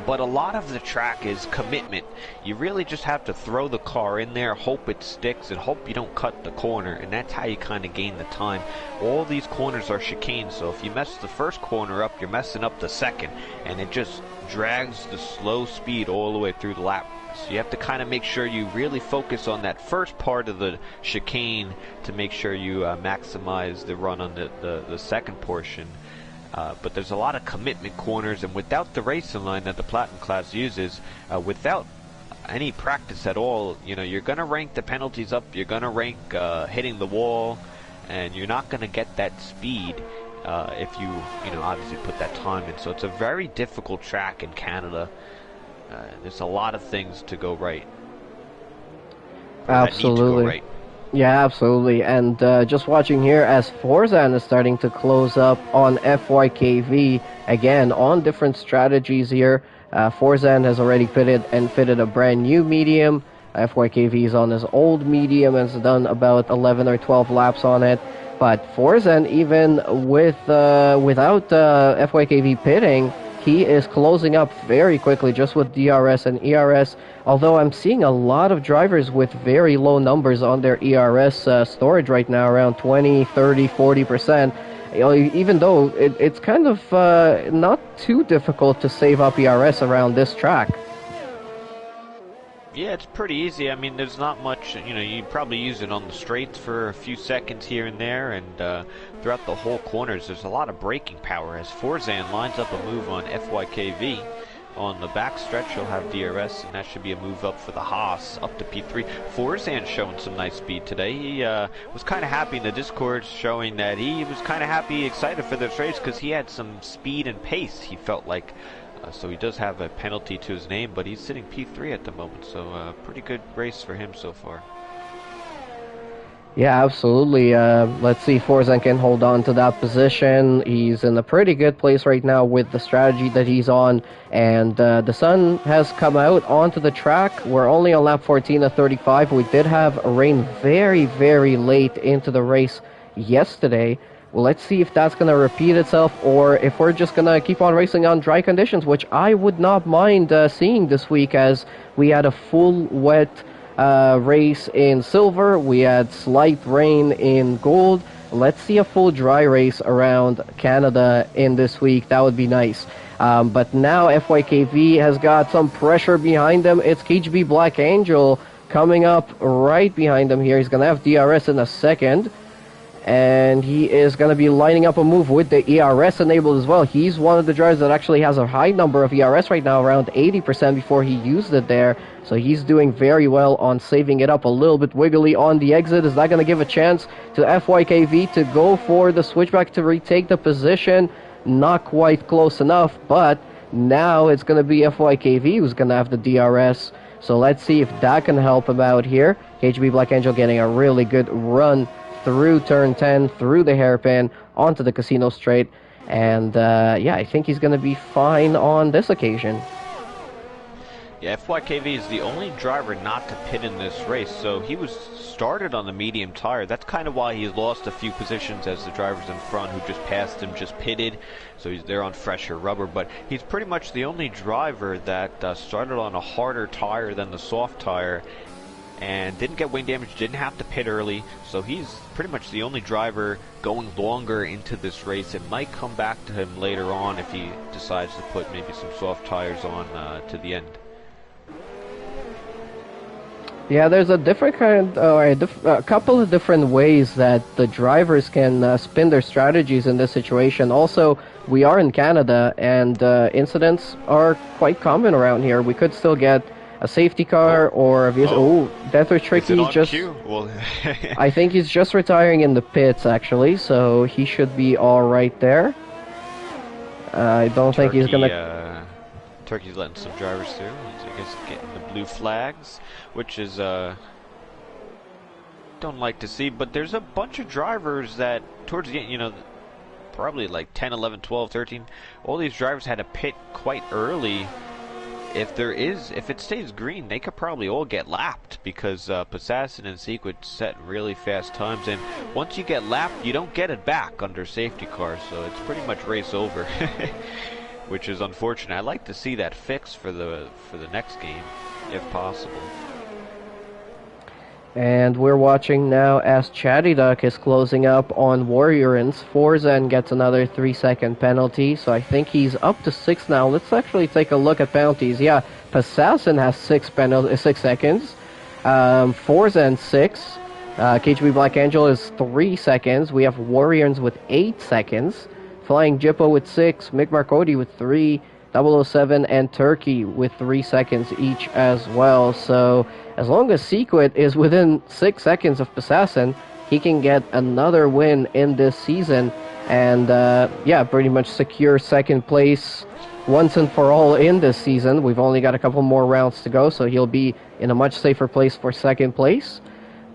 but a lot of the track is commitment. You really just have to throw the car in there, hope it sticks, and hope you don't cut the corner, and that's how you kind of gain the time. All these corners are chicane, so if you mess the first corner up, you're messing up the second, and it just drags the slow speed all the way through the lap. So you have to kind of make sure you really focus on that first part of the chicane to make sure you maximize the run on the second portion. But there's a lot of commitment corners, and without the racing line that the Platinum class uses, without any practice at all, you know, you're going to rank the penalties up, you're going to rank hitting the wall, and you're not going to get that speed if you obviously put that time in. So it's a very difficult track in Canada. There's a lot of things to go right. Absolutely. Go right. Yeah, absolutely. And just watching here as Forzan is starting to close up on FYKV, again, on different strategies here. Forzan has already fitted a brand new medium. FYKV is on his old medium and has done about 11 or 12 laps on it. But Forzan, even without FYKV pitting, he is closing up very quickly just with DRS and ERS, although I'm seeing a lot of drivers with very low numbers on their ERS storage right now, around 20, 30, 40%. You know, even though it's kind of not too difficult to save up ERS around this track. Yeah, it's pretty easy. I mean, there's not much, you probably use it on the straights for a few seconds here and there, and throughout the whole corners, there's a lot of braking power. As Forzan lines up a move on FYKV, on the back stretch, he'll have DRS, and that should be a move up for the Haas, up to P3. Forzan showing some nice speed today. He was kind of happy in the Discord, showing that he was kind of happy, excited for this race, because he had some speed and pace, he felt like. So he does have a penalty to his name, but he's sitting P3 at the moment, so pretty good race for him so far. Yeah, absolutely. Let's see if Forzan can hold on to that position. He's in a pretty good place right now with the strategy that he's on, and the sun has come out onto the track. We're only on lap 14 of 35. We did have rain very, very late into the race yesterday. Well, let's see if that's going to repeat itself, or if we're just going to keep on racing on dry conditions, which I would not mind seeing this week, as we had a full wet race in silver, we had slight rain in gold. Let's see a full dry race around Canada in this week. That would be nice. But now FYKV has got some pressure behind them. It's KGB Black Angel coming up right behind him here. He's going to have DRS in a second. And he is going to be lining up a move with the ERS enabled as well. He's one of the drivers that actually has a high number of ERS right now, around 80% before he used it there. So he's doing very well on saving it up a little bit wiggly on the exit. Is that going to give a chance to FYKV to go for the switchback to retake the position? Not quite close enough, but now it's going to be FYKV who's going to have the DRS. So let's see if that can help him out here. KGB Black Angel getting a really good run through turn 10, through the hairpin, onto the casino straight. And yeah, I think he's going to be fine on this occasion. Yeah, FYKV is the only driver not to pit in this race, so he was started on the medium tire. That's kind of why he lost a few positions, as the drivers in front who just passed him just pitted, so they're on fresher rubber. But he's pretty much the only driver that started on a harder tire than the soft tire and didn't get wing damage, didn't have to pit early, so he's pretty much the only driver going longer into this race. It might come back to him later on if he decides to put maybe some soft tires on to the end. Yeah, there's a different kind, a couple of different ways that the drivers can spin their strategies in this situation. Also, we are in Canada, and incidents are quite common around here. We could still get a safety car or a vehicle. Oh, Death or Tricky just. Well, I think he's just retiring in the pits, actually, so he should be all right there. I don't think he's gonna. Turkey's letting some drivers through. He's, I guess, getting the blue flags, which is don't like to see. But there's a bunch of drivers that towards the end, you know, probably like 10, 11, 12, 13. All these drivers had to pit quite early. If it stays green, they could probably all get lapped because Passassin and Sequid set really fast times, and once you get lapped, you don't get it back under safety cars, so it's pretty much race over. Which is unfortunate. I'd like to see that fixed for the next game, if possible. And we're watching now as Chatty Duck is closing up on Warriorins. Forzen gets another 3-second penalty, so I think he's up to 6 now. Let's actually take a look at penalties. Yeah, Passassin has 6 seconds. Forzen 6. KGB Black Angel is 3 seconds. We have Warriorins with 8 seconds. Flying Jippo with 6, Mick Marcotti with 3, 007 and Turkey with 3 seconds each as well. So as long as Sequid is within 6 seconds of Passassin, he can get another win in this season and yeah, pretty much secure second place once and for all in this season. We've only got a couple more rounds to go, so he'll be in a much safer place for second place.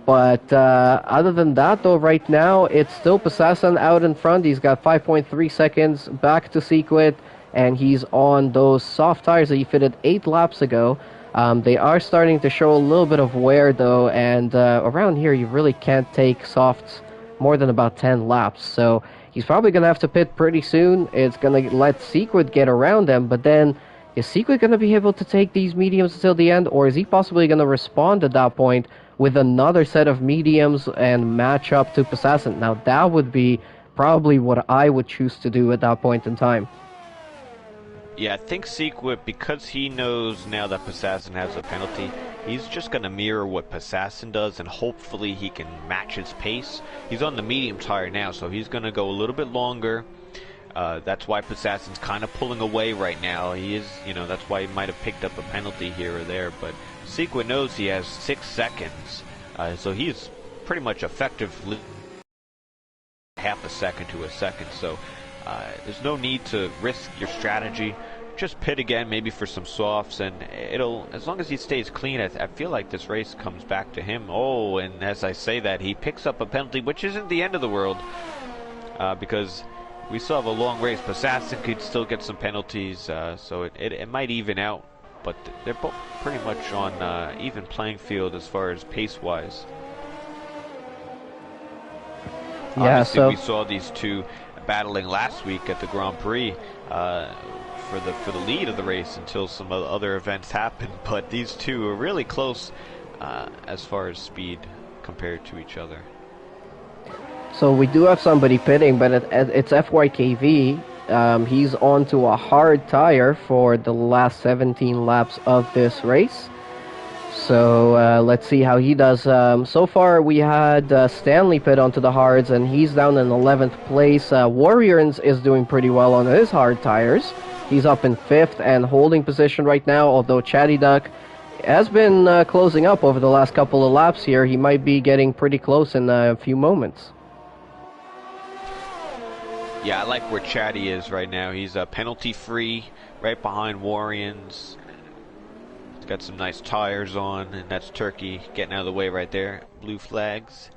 But other than that, though, right now, it's still Passassin out in front. He's got 5.3 seconds back to Sequid, and he's on those soft tires that he fitted 8 laps ago. They are starting to show a little bit of wear, though, and around here, you really can't take softs more than about 10 laps. So he's probably going to have to pit pretty soon. It's going to let Sequid get around him, but then is Sequid going to be able to take these mediums until the end, or is he possibly going to respond at that point with another set of mediums and match up to Passassin? Now, that would be probably what I would choose to do at that point in time. Yeah, I think Sequid, because he knows now that Passassin has a penalty, he's just going to mirror what Passassin does, and hopefully he can match his pace. He's on the medium tire now, so he's going to go a little bit longer. That's why Passassin's kind of pulling away right now. He is, you know, that's why he might have picked up a penalty here or there, but Sequid knows he has 6 seconds, so he's pretty much effectively half a second to a second, so there's no need to risk your strategy. Just pit again, maybe for some softs, and it'll, as long as he stays clean, I feel like this race comes back to him. Oh, and as I say that, he picks up a penalty, which isn't the end of the world, because we still have a long race. Passassin could still get some penalties, so it might even out, but they're both pretty much on even playing field as far as pace-wise. Yeah, obviously, so we saw these two battling last week at the Grand Prix for the lead of the race until some other events happened. But these two are really close as far as speed compared to each other. So we do have somebody pitting, but it's FYKV. He's onto a hard tire for the last 17 laps of this race. So let's see how he does. So far we had Stanley pit onto the hards, and he's down in 11th place. Warriors is doing pretty well on his hard tires. He's up in 5th and holding position right now, although Chatty Duck has been closing up over the last couple of laps here. He might be getting pretty close in a few moments. Yeah, I like where Chatty is right now. He's penalty-free, right behind Warriors. Got some nice tires on, and that's Turkey getting out of the way right there. Blue flags.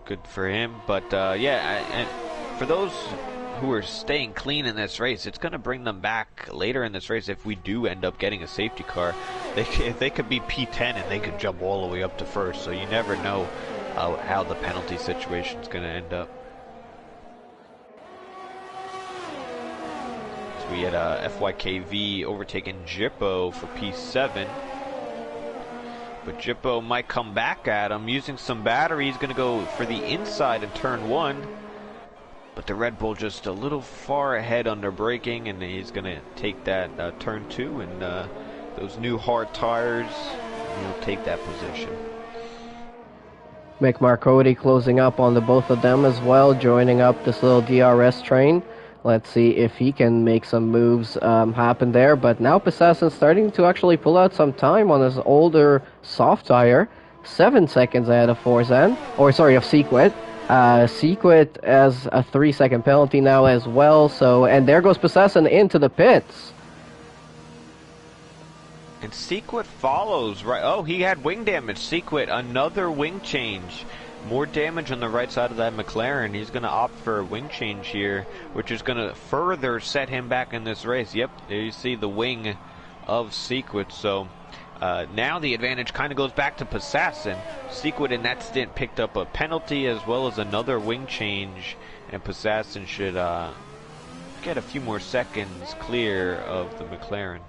Good for him. But yeah, and for those who are staying clean in this race, it's going to bring them back later in this race if we do end up getting a safety car. They could be P10 and they could jump all the way up to first, so you never know how the penalty situation is going to end up. So we had FYKV overtaking Jippo for P7. But Jippo might come back at him using some battery. He's going to go for the inside in turn 1. But the Red Bull just a little far ahead under braking, and he's going to take that turn 2. And those new hard tires, he'll take that position. Mick Marcotti closing up on the both of them as well, joining up this little DRS train. Let's see if he can make some moves happen there. But now Pesassen's starting to actually pull out some time on his older soft tire. 7 seconds ahead of Forzan, or sorry, of Sequit. Sequit has a 3-second penalty now as well. So, and there goes Pesassen into the pits. And Sequit follows, right? Oh, he had wing damage. Sequit, another wing change. More damage on the right side of that McLaren. He's going to opt for a wing change here, which is going to further set him back in this race. Yep, there you see the wing of Sequit. So now the advantage kind of goes back to Pesassen. Sequit in that stint picked up a penalty as well as another wing change, and Pesassen should get a few more seconds clear of the McLaren.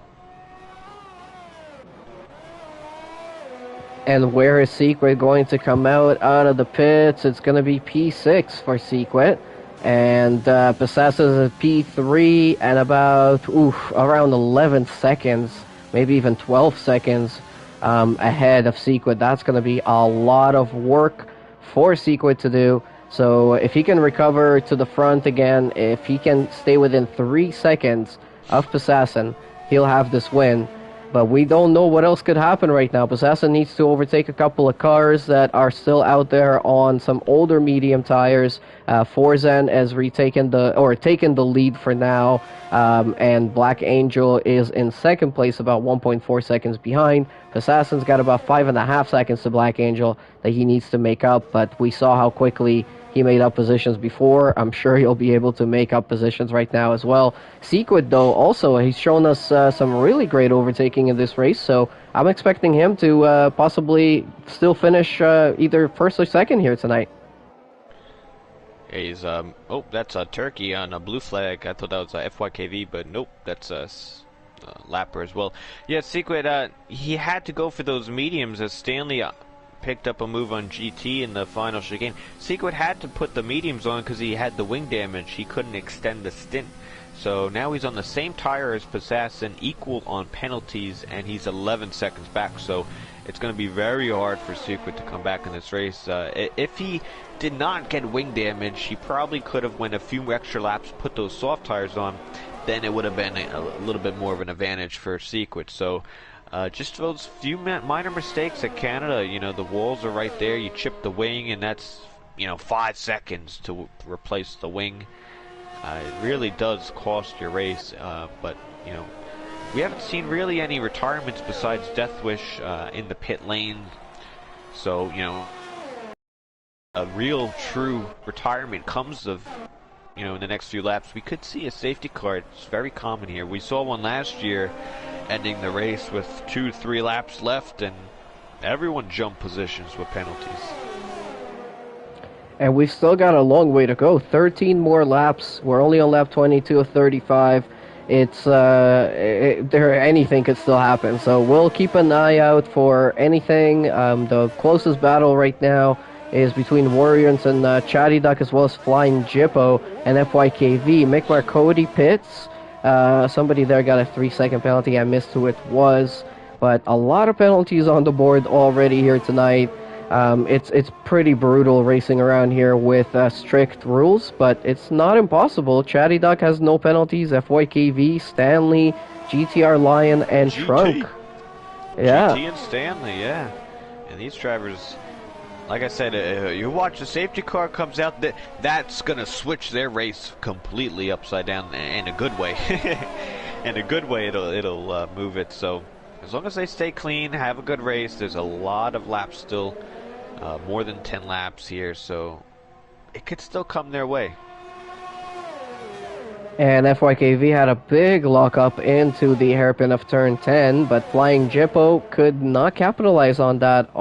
And where is Sequit going to come out of the pits? It's going to be P6 for Sequit. And Pesassen's at P3 and about around 11 seconds, maybe even 12 seconds ahead of Sequit. That's going to be a lot of work for Sequit to do. So if he can recover to the front again, if he can stay within 3 seconds of Pesassen, he'll have this win. But we don't know what else could happen right now. Pesassen needs to overtake a couple of cars that are still out there on some older medium tires. Forzan has taken the lead for now, and Black Angel is in second place, about 1.4 seconds behind. Pesassen's got about 5.5 seconds to Black Angel that he needs to make up, but we saw how quickly he made up positions before. I'm sure he'll be able to make up positions right now as well. Sequit, though, also, he's shown us some really great overtaking in this race, so I'm expecting him to possibly still finish either first or second here tonight. He's, oh, that's a Turkey on a blue flag. I thought that was a FYKV, but nope, that's a Lapper as well. Yeah, Sequit, he had to go for those mediums as Stanley picked up a move on GT in the final chicane. Sequit had to put the mediums on because he had the wing damage. He couldn't extend the stint. So now he's on the same tire as Pesassen, equal on penalties, and he's 11 seconds back. So it's going to be very hard for Sequit to come back in this race. If he did not get wing damage, he probably could have went a few extra laps, put those soft tires on. Then it would have been a little bit more of an advantage for Sequit. So just those few minor mistakes at Canada, you know, the walls are right there. You chip the wing, and that's, 5 seconds to replace the wing. It really does cost your race, but, we haven't seen really any retirements besides Deathwish in the pit lane. So, a real true retirement comes of, in the next few laps. We could see a safety car. It's very common here. We saw one last year ending the race with 2-3 laps left, and everyone jumped positions with penalties. And we've still got a long way to go. 13 more laps. We're only on lap 22 of 35. Anything could still happen. So we'll keep an eye out for anything. The closest battle right now is between Warriors and Chatty Duck, as well as Flying Jippo and FYKV. Mick Marcotti pits. Somebody there got a 3-second penalty. I missed who it was. But a lot of penalties on the board already here tonight. It's pretty brutal racing around here with strict rules, but it's not impossible. Chatty Duck has no penalties. FYKV, Stanley, GTR Lion, and GT. Trunk. Yeah. GT and Stanley, yeah. And these drivers, like I said, you watch the safety car comes out, that's going to switch their race completely upside down in a good way. In a good way, it'll move it. So As long as they stay clean, have a good race, there's a lot of laps still, more than 10 laps here, so it could still come their way. And FYKV had a big lockup into the hairpin of turn 10, but Flying Jippo could not capitalize on that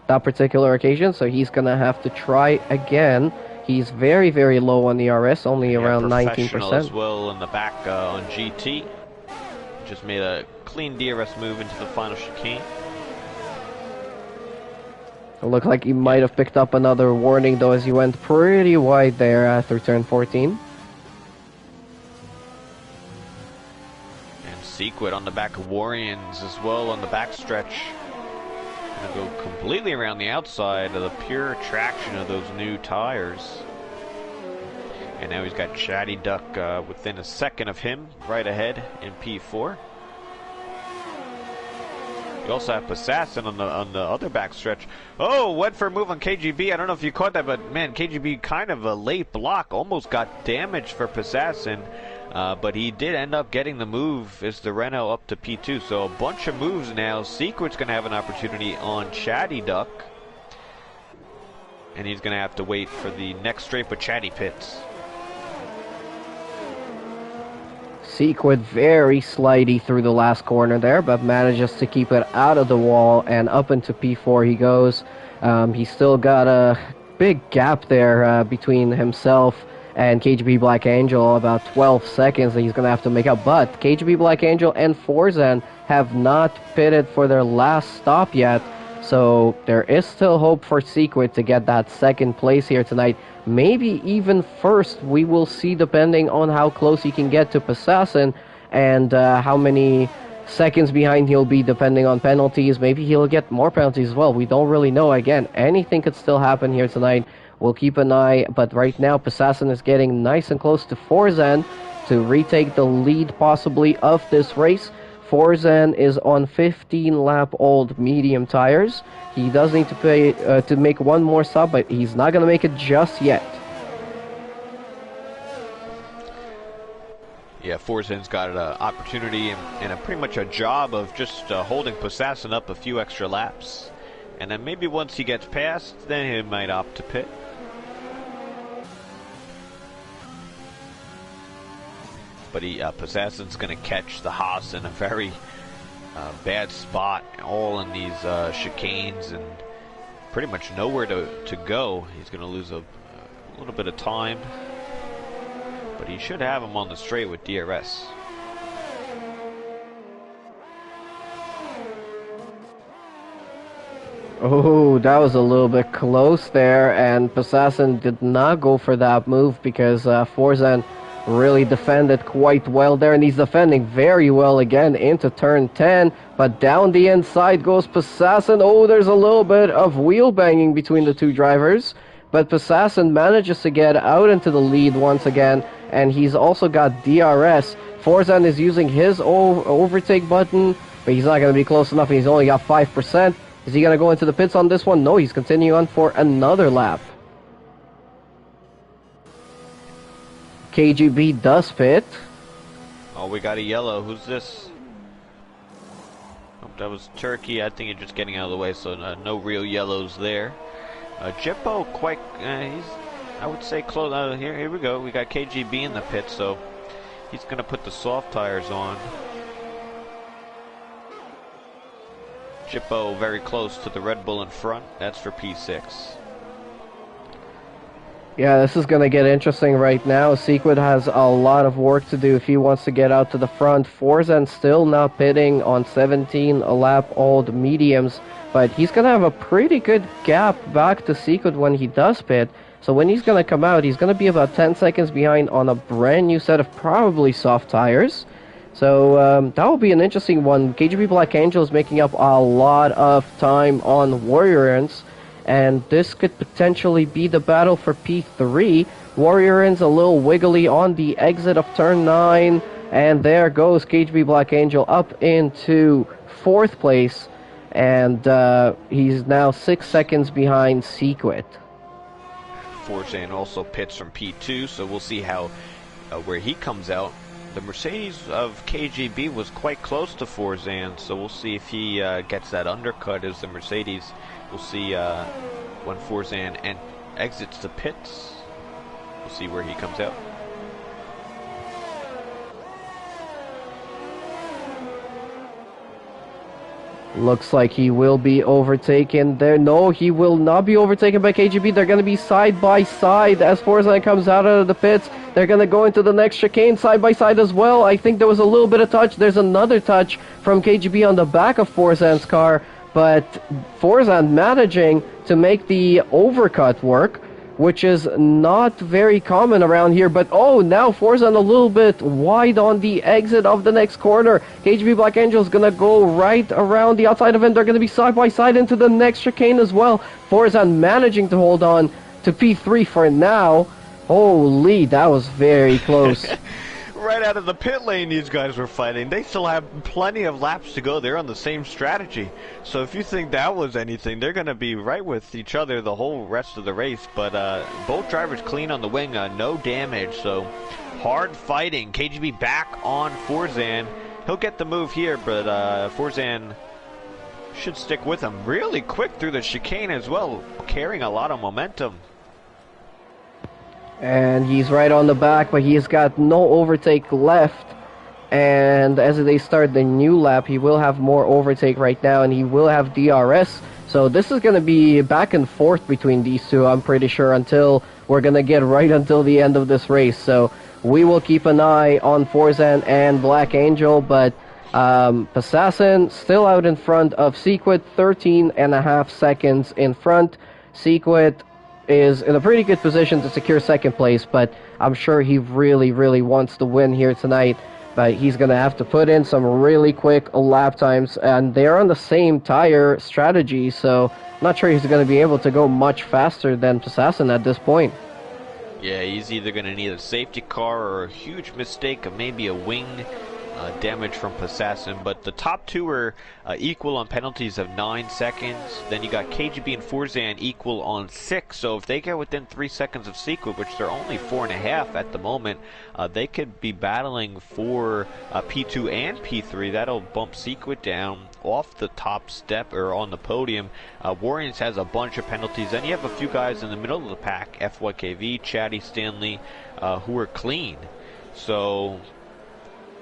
that particular occasion, so he's going to have to try again. He's very, very low on the RS, only around 19%. As well in the back on GT. Just made a clean DRS move into the final chicane. It looked like he might have picked up another warning, though, as he went pretty wide there after turn 14. Sequid on the back of Warriors as well on the backstretch. Gonna go completely around the outside of the pure traction of those new tires. And now he's got Chatty Duck within a second of him, right ahead in P4. You also have Assassin on the other backstretch. Oh, went for a move on KGB. I don't know if you caught that, but man, KGB kind of a late block, almost got damaged for Assassin. But he did end up getting the move as the Renault up to P2. So a bunch of moves now. Secret's going to have an opportunity on Chatty Duck. And he's going to have to wait for the next straight with Chatty pits. Sequid very slidey through the last corner there, but manages to keep it out of the wall and up into P4 he goes. He's still got a big gap there between himself and KGB Black Angel, about 12 seconds that he's going to have to make up. But KGB Black Angel and Forzen have not pitted for their last stop yet, so there is still hope for Sequid to get that second place here tonight. Maybe even first, we will see, depending on how close he can get to Assassin and how many seconds behind he'll be depending on penalties. Maybe he'll get more penalties as well. We don't really know. Again, anything could still happen here tonight. We'll keep an eye, but right now Assassin is getting nice and close to Forzen to retake the lead possibly of this race. Forzen is on 15-lap-old medium tires. He does need to make one more stop, but he's not going to make it just yet. Yeah, Forzen's got an opportunity and pretty much a job of just holding Assassin up a few extra laps. And then maybe once he gets past, then he might opt to pit. But Assassin's going to catch the Haas in a very bad spot, all in these chicanes, and pretty much nowhere to go. He's going to lose a little bit of time, but he should have him on the straight with DRS. Oh, that was a little bit close there, and Assassin did not go for that move because Forzen really defended quite well there, and he's defending very well again into turn 10, but down the inside goes Assassin. Oh, there's a little bit of wheel banging between the two drivers, but Assassin manages to get out into the lead once again, and he's also got DRS. Forzen is using his overtake button, but he's not going to be close enough, and he's only got 5%. Is he going to go into the pits on this one? No, he's continuing on for another lap. KGB does pit. Oh, we got a yellow. Who's this? Oh, that was Turkey. I think you're just getting out of the way, so no real yellows there. Jippo, quite, he's, I would say, close. Here we go. We got KGB in the pit, so he's going to put the soft tires on. Jippo very close to the Red Bull in front. That's for P6. Yeah, this is going to get interesting right now. Sequid has a lot of work to do if he wants to get out to the front. Forzen still not pitting on 17-lap-old mediums, but he's going to have a pretty good gap back to Sequid when he does pit. So when he's going to come out, he's going to be about 10 seconds behind on a brand new set of probably soft tires. So that will be an interesting one. KGB Black Angel is making up a lot of time on Warriors, and this could potentially be the battle for P3. Warriors a little wiggly on the exit of turn 9, and there goes KGB Black Angel up into 4th place, and he's now 6 seconds behind Sequid. Forzen also pits from P2, so we'll see how where he comes out. The Mercedes of KGB was quite close to Forzan, so we'll see if he gets that undercut as the Mercedes. We'll see when Forzan exits the pits. We'll see where he comes out. Looks like he will be overtaken there. No, he will not be overtaken by KGB. They're going to be side by side as Forzan comes out of the pits. They're going to go into the next chicane side by side as well. I think there was a little bit of touch. There's another touch from KGB on the back of Forzan's car, but Forzan managing to make the overcut work, which is not very common around here. But oh, now Forzan a little bit wide on the exit of the next corner. KGB Black Angel is going to go right around the outside of him. They're going to be side by side into the next chicane as well. Forzan managing to hold on to P3 for now. Holy, that was very close. Right out of the pit lane these guys were fighting. They still have plenty of laps to go. They're on the same strategy. So if you think that was anything, they're going to be right with each other the whole rest of the race. But both drivers clean on the wing, no damage. So hard fighting. KGB back on Forzan. He'll get the move here, but Forzan should stick with him. Really quick through the chicane as well, carrying a lot of momentum. And he's right on the back, but he's got no overtake left. And as they start the new lap, he will have more overtake right now, and he will have DRS. So this is going to be back and forth between these two, I'm pretty sure, until we're going to get right until the end of this race. So we will keep an eye on Forzan and Black Angel, but Assassin still out in front of Sequit, 13.5 seconds in front. Sequit is in a pretty good position to secure second place, but I'm sure he really, really wants to win here tonight. But he's going to have to put in some really quick lap times, and they're on the same tire strategy, so I'm not sure he's going to be able to go much faster than Assassin at this point. Yeah, he's either going to need a safety car or a huge mistake of maybe a wing damage from Assassin, but the top two are equal on penalties of 9 seconds. Then you got KGB and Forzan equal on 6, so if they get within 3 seconds of Sequit, which they're only 4.5 at the moment, they could be battling for P2 and P3. That'll bump Sequit down off the top step or on the podium. Warriors has a bunch of penalties, and you have a few guys in the middle of the pack, FYKV, Chatty, Stanley, who are clean. So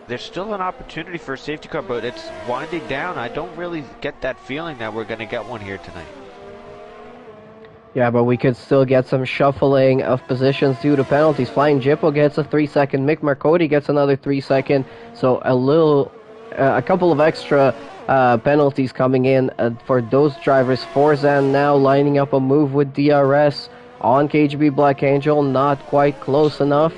there's still an opportunity for a safety car, but it's winding down. I don't really get that feeling that we're going to get one here tonight. Yeah, but we could still get some shuffling of positions due to penalties. Flying Jippo gets a 3 second. Mick Marcotti gets another 3 second. So a couple of extra penalties coming in for those drivers. Forzan now lining up a move with DRS on KGB Black Angel. Not quite close enough.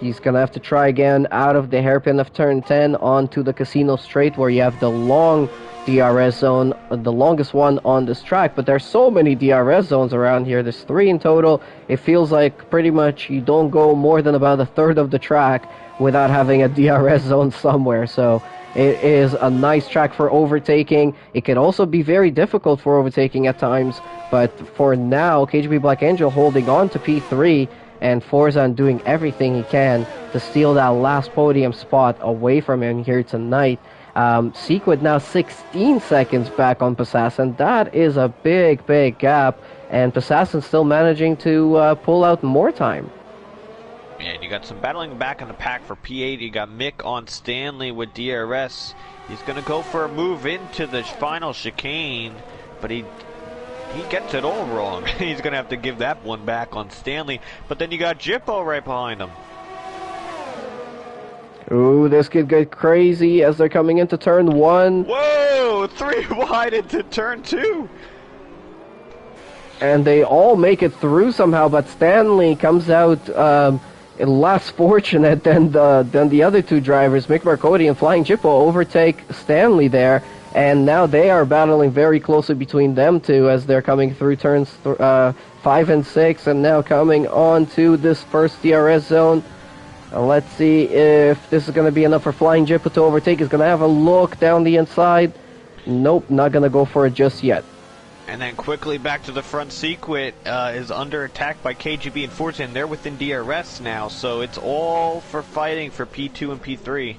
He's going to have to try again out of the hairpin of turn 10 onto the Casino Straight, where you have the long DRS zone, the longest one on this track. But there's so many DRS zones around here. There's 3 in total. It feels like pretty much you don't go more than about a third of the track without having a DRS zone somewhere. So it is a nice track for overtaking. It can also be very difficult for overtaking at times. But for now, KGB Black Angel holding on to P3, and Forzan doing everything he can to steal that last podium spot away from him here tonight. Sequit now 16 seconds back on Assassin. That is a big, big gap, and Assassin still managing to pull out more time. And you got some battling back in the pack for P8. You got Mick on Stanley with DRS. He's going to go for a move into the final chicane, but he gets it all wrong. He's going to have to give that one back on Stanley. But then you got Jippo right behind him. Ooh, this could get crazy as they're coming into turn 1. Whoa! 3 wide into turn 2. And they all make it through somehow, but Stanley comes out less fortunate than the other two drivers. Mick Marcotti and Flying Jippo overtake Stanley there. And now they are battling very closely between them two as they're coming through turns 5 and 6, and now coming on to this first DRS zone. Let's see if this is going to be enough for Flying Jippo to overtake. He's going to have a look down the inside. Nope, not going to go for it just yet. And then quickly back to the front. Sequit is under attack by KGB and Forza, and they're within DRS now, so it's all for fighting for P2 and P3.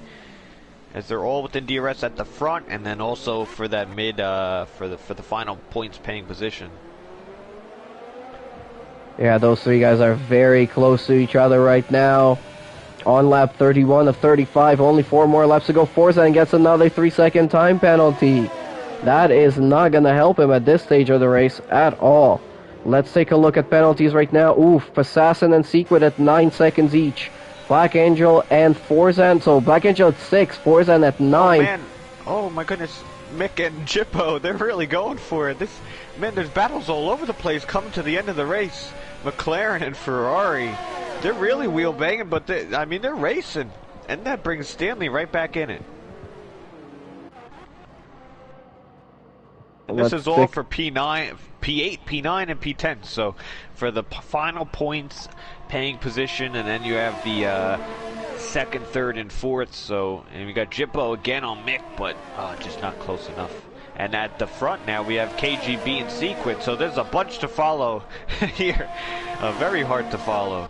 As they're all within DRS at the front, and then also for that mid, for the final points paying position. Yeah, those three guys are very close to each other right now. On lap 31 of 35, only 4 more laps to go. Forza gets another 3-second time penalty. That is not going to help him at this stage of the race at all. Let's take a look at penalties right now. Oof, Assassin and Sequit at 9 seconds each. Black Angel and Forzan. So Black Angel at 6, Forzan at 9. Oh, man. Oh, my goodness. Mick and Jippo, they're really going for it. Man, there's battles all over the place coming to the end of the race. McLaren and Ferrari, they're really wheel banging, but they're racing. And that brings Stanley right back in it. And this is all for P9, P8, P9, and P10. So for the final points paying position, and then you have the second, third, and fourth. So, and we got Jippo again on Mick, but just not close enough. And at the front now we have KGB and Sequit. So there's a bunch to follow here. Very hard to follow.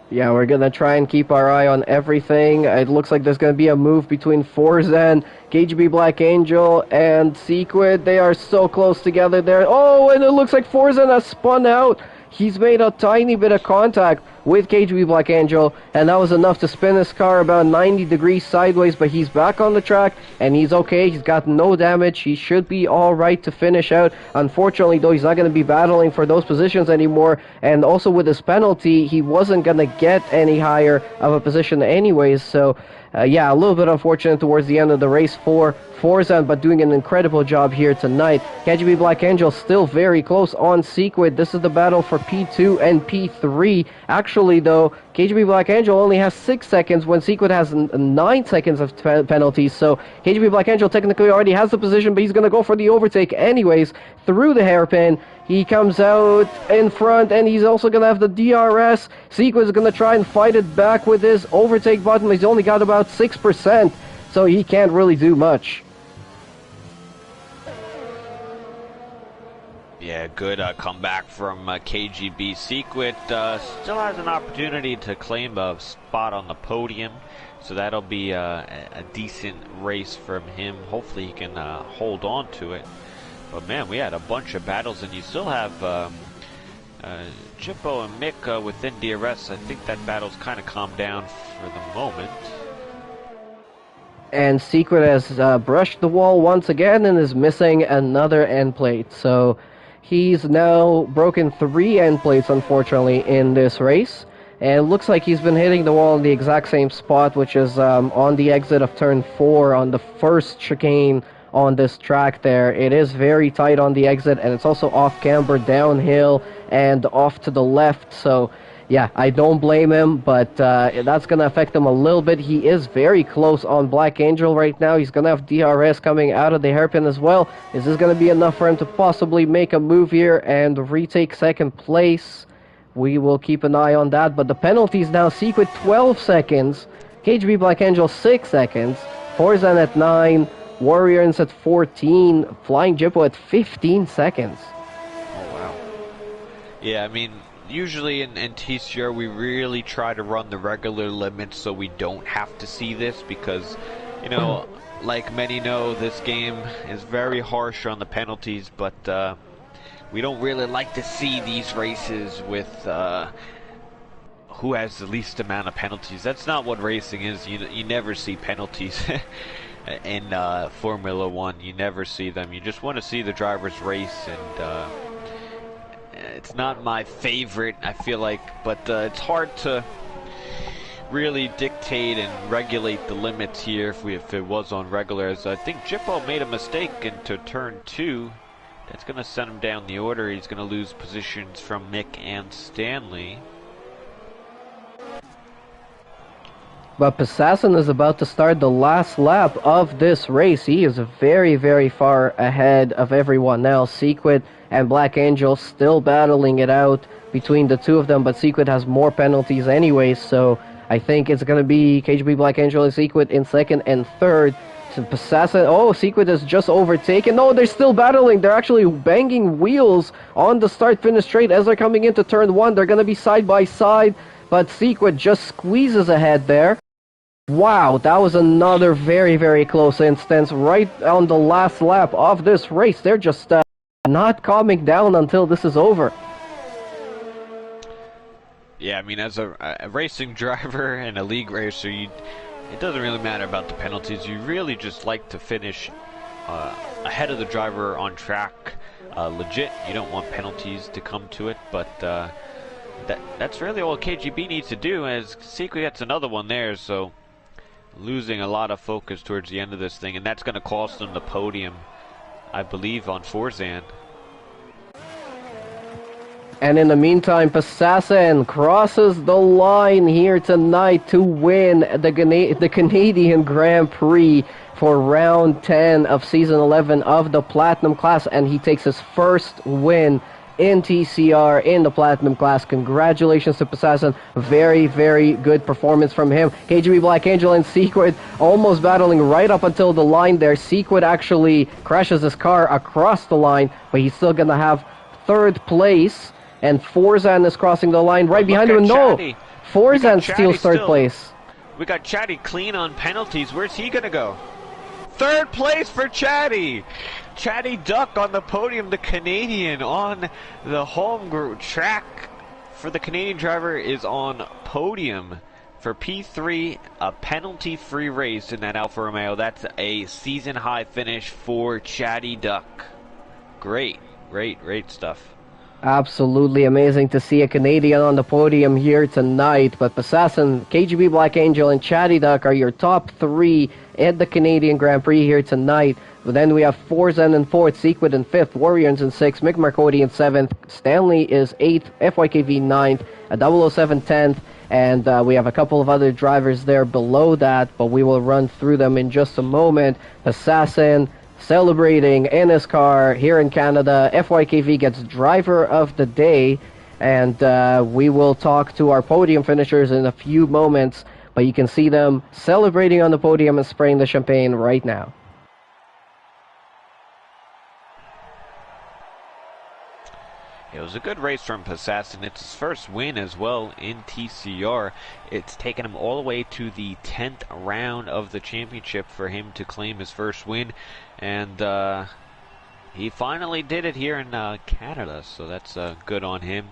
Yeah, we're going to try and keep our eye on everything. It looks like there's going to be a move between Forzan, KGB Black Angel, and Sequid. They are so close together there. Oh, and it looks like Forzan has spun out. He's made a tiny bit of contact with KGB Black Angel, and that was enough to spin his car about 90 degrees sideways, but he's back on the track, and he's okay. He's got no damage. He should be all right to finish out. Unfortunately, though, he's not going to be battling for those positions anymore, and also with his penalty, he wasn't going to get any higher of a position anyways, so yeah, a little bit unfortunate towards the end of the race for Forzan, but doing an incredible job here tonight. KGB Black Angel still very close on Sequid. This is the battle for P2 and P3. Actually, though, KGB Black Angel only has 6 seconds when Sequid has 9 seconds of penalties. So KGB Black Angel technically already has the position, but he's going to go for the overtake anyways through the hairpin. He comes out in front, and he's also going to have the DRS. Sequid is going to try and fight it back with his overtake button. He's only got about 6%, so he can't really do much. Yeah, good comeback from KGB. Sequit still has an opportunity to claim a spot on the podium, so that'll be a decent race from him. Hopefully he can hold on to it. But man, we had a bunch of battles, and you still have Jippo and Mick within DRS. I think that battle's kind of calmed down for the moment. And Secret has brushed the wall once again and is missing another end plate. So he's now broken 3 end plates, unfortunately, in this race. And it looks like he's been hitting the wall in the exact same spot, which is on the exit of turn 4 on the first chicane on this track there. It is very tight on the exit, and it's also off camber, downhill, and off to the left. So yeah, I don't blame him, but that's going to affect him a little bit. He is very close on Black Angel right now. He's going to have DRS coming out of the hairpin as well. Is this going to be enough for him to possibly make a move here and retake second place? We will keep an eye on that, but the penalties now: Sequit 12 seconds, KGB Black Angel 6 seconds, Forzan at 9, Warriors at 14, Flying Jippo at 15 seconds. Oh, wow. Yeah, I mean, usually in TCR we really try to run the regular limits so we don't have to see this because, you know, like many know, this game is very harsh on the penalties, but we don't really like to see these races with who has the least amount of penalties. That's not what racing is. You never see penalties. In Formula 1, you never see them. You just want to see the drivers race, and it's not my favorite, I feel like, but it's hard to really dictate and regulate the limits here if it was on regulars. I think Jippo made a mistake into turn 2. That's going to send him down the order. He's going to lose positions from Mick and Stanley. But Passassin is about to start the last lap of this race. He is very, very far ahead of everyone else. Sequid and Black Angel still battling it out between the two of them, but Sequid has more penalties anyways, so I think it's going to be KGB Black Angel and Sequid in second and third. Assassin, oh, Secret is just overtaken. No, they're still battling. They're actually banging wheels on the start-finish straight as they're coming into turn 1. They're going to be side by side, but Secret just squeezes ahead there. Wow, that was another very, very close instance right on the last lap of this race. They're just not calming down until this is over. Yeah, I mean, as a racing driver and a league racer, it doesn't really matter about the penalties. You really just like to finish ahead of the driver on track legit. You don't want penalties to come to it, but that's really all KGB needs to do, as Secret gets another one there, so losing a lot of focus towards the end of this thing, and that's going to cost them the podium, I believe, on Forzan. And in the meantime, Assassin crosses the line here tonight to win the Canadian Grand Prix for round 10 of season 11 of the Platinum class, and he takes his first win in TCR in the Platinum class. Congratulations to Assassin. Very, very good performance from him. KGB Black Angel and Secret almost battling right up until the line there. Secret actually crashes his car across the line, but he's still going to have third place. And Forzan is crossing the line right behind him. No, Forzan steals third place. We got Chatty clean on penalties. Where's he going to go? Third place for Chatty. Chatty Duck on the podium. The Canadian on the home track for the Canadian driver is on podium for P3, a penalty-free race in that Alfa Romeo. That's a season-high finish for Chatty Duck. Great, great, great stuff. Absolutely amazing to see a Canadian on the podium here tonight. But Assassin, KGB Black Angel, and Chatty Duck are your top three at the Canadian Grand Prix here tonight. But then we have Forzan in 4th, Secret in 5th, Warriors in 6th, Mick Marcotti in 7th, Stanley is 8th, FYKV 9th, 007 10th, and we have a couple of other drivers there below that, but we will run through them in just a moment. Assassin celebrating in his car here in Canada. FYKV gets driver of the day, and we will talk to our podium finishers in a few moments, but you can see them celebrating on the podium and spraying the champagne right now. It was a good race from Assassin. It's his first win as well in TCR. It's taken him all the way to the 10th round of the championship for him to claim his first win. And he finally did it here in Canada, so that's good on him.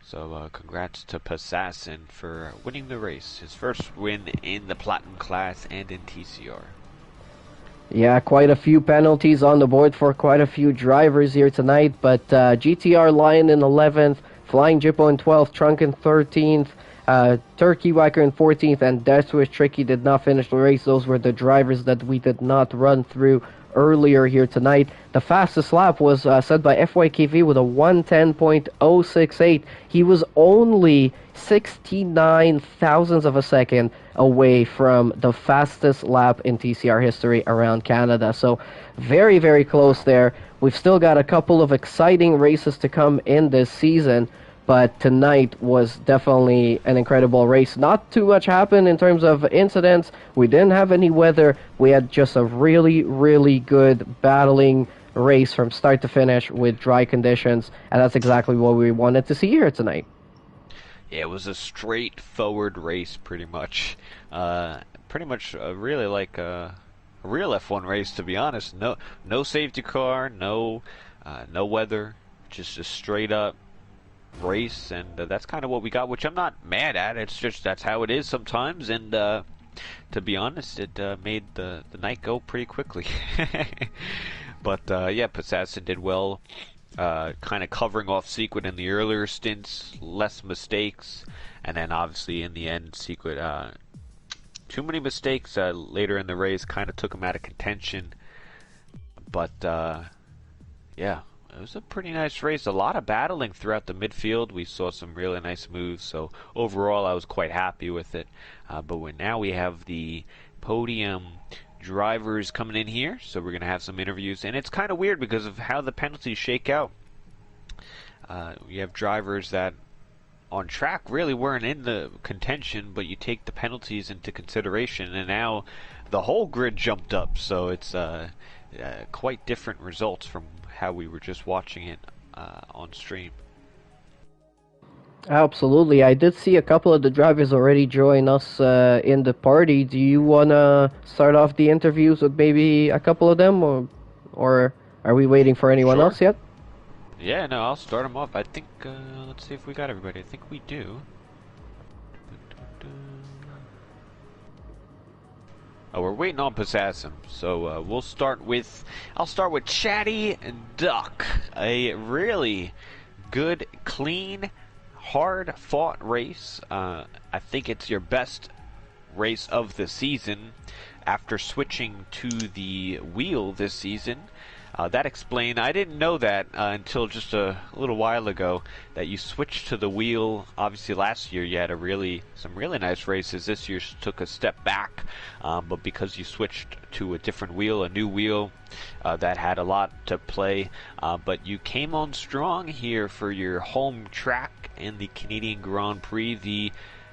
So congrats to Assassin for winning the race. His first win in the Platinum class and in TCR. Yeah, quite a few penalties on the board for quite a few drivers here tonight, but GTR Lion in 11th, Flying Jippo in 12th, Trunk in 13th, Turkey Wiker in 14th, and Deathwish Tricky did not finish the race. Those were the drivers that we did not run through earlier here tonight. The fastest lap was set by FYKV with a 1:10.068. He was only 69 thousandths of a second away from the fastest lap in TCR history around Canada. So very, very close there. We've still got a couple of exciting races to come in this season, but tonight was definitely an incredible race. Not too much happened in terms of incidents. We didn't have any weather. We had just a really, really good battling race from start to finish with dry conditions, and that's exactly what we wanted to see here tonight. Yeah, it was a straightforward race, pretty much. Really like a real F1 race, to be honest. No safety car, no weather, just a straight up race, and that's kind of what we got, which I'm not mad at. It's just that's how it is sometimes, and to be honest, it made the night go pretty quickly. But yeah, Assassin did well, kind of covering off Secret in the earlier stints, less mistakes, and then obviously in the end, Secret too many mistakes later in the race kind of took him out of contention. But yeah, it was a pretty nice race. A lot of battling throughout the midfield. We saw some really nice moves. So overall, I was quite happy with it. But now we have the podium drivers coming in here. So we're going to have some interviews. And it's kind of weird because of how the penalties shake out. We have drivers that on track really weren't in the contention, but you take the penalties into consideration, and now the whole grid jumped up. So it's quite different results from how we were just watching it on stream. Absolutely. I did see a couple of the drivers already join us in the party. Do you want to start off the interviews with maybe a couple of them, or are we waiting for anyone Sure. else yet? Yeah, no, I'll start them off. I think, let's see if we got everybody. I think we do. Oh, we're waiting on Possassim, so I'll start with Chatty Duck. A really good, clean, hard-fought race. I think it's your best race of the season after switching to the wheel this season. That explained, I didn't know that until just a little while ago, that you switched to the wheel. Obviously last year you had some really nice races. This year took a step back, but because you switched to a different wheel, a new wheel, that had a lot to play. But you came on strong here for your home track in the Canadian Grand Prix.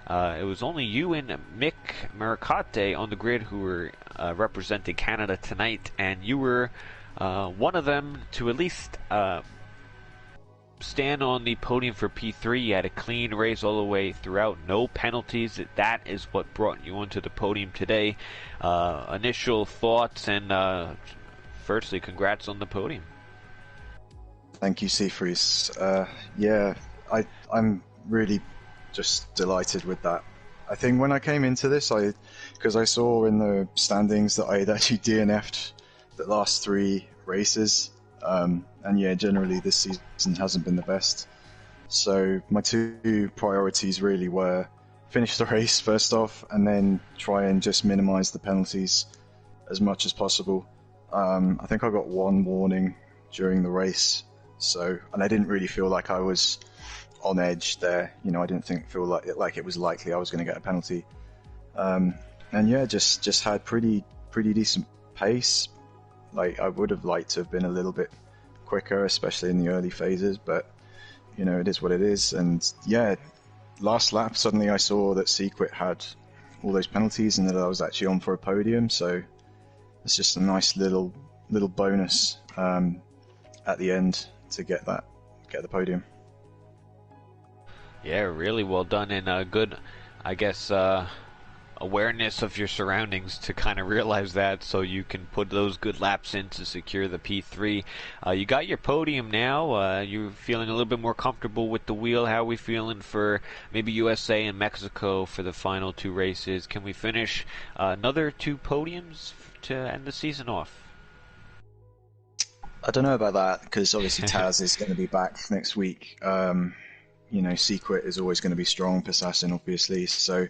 It was only you and Mick Maricate on the grid who were representing Canada tonight, and you were one of them to at least stand on the podium for P3. You had a clean race all the way throughout, no penalties. That is what brought you onto the podium today. Initial thoughts, and firstly, congrats on the podium. Thank you, Seafreeze. Yeah, I'm really just delighted with that. I think when I came into this, because I saw in the standings that I had actually DNF'd the last 3 races, and yeah, generally this season hasn't been the best. So my 2 priorities really were finish the race first off, and then try and just minimize the penalties as much as possible. I think I got 1 warning during the race, and I didn't really feel like I was on edge there. I didn't feel like it was likely I was going to get a penalty. And yeah, just had pretty decent pace. Like, I would have liked to have been a little bit quicker, especially in the early phases, but it is what it is. And yeah, last lap suddenly I saw that Sequit had all those penalties and that I was actually on for a podium, so it's just a nice little bonus at the end to get the podium. Yeah, really well done, and good, I guess, awareness of your surroundings to kind of realize that, so you can put those good laps in to secure the P3. You got your podium now. You're feeling a little bit more comfortable with the wheel. How are we feeling for maybe USA and Mexico for the final 2 races? Can we finish another 2 podiums to end the season off? I don't know about that, because obviously Taz is going to be back next week. Sequit is always going to be strong, Possassin obviously, so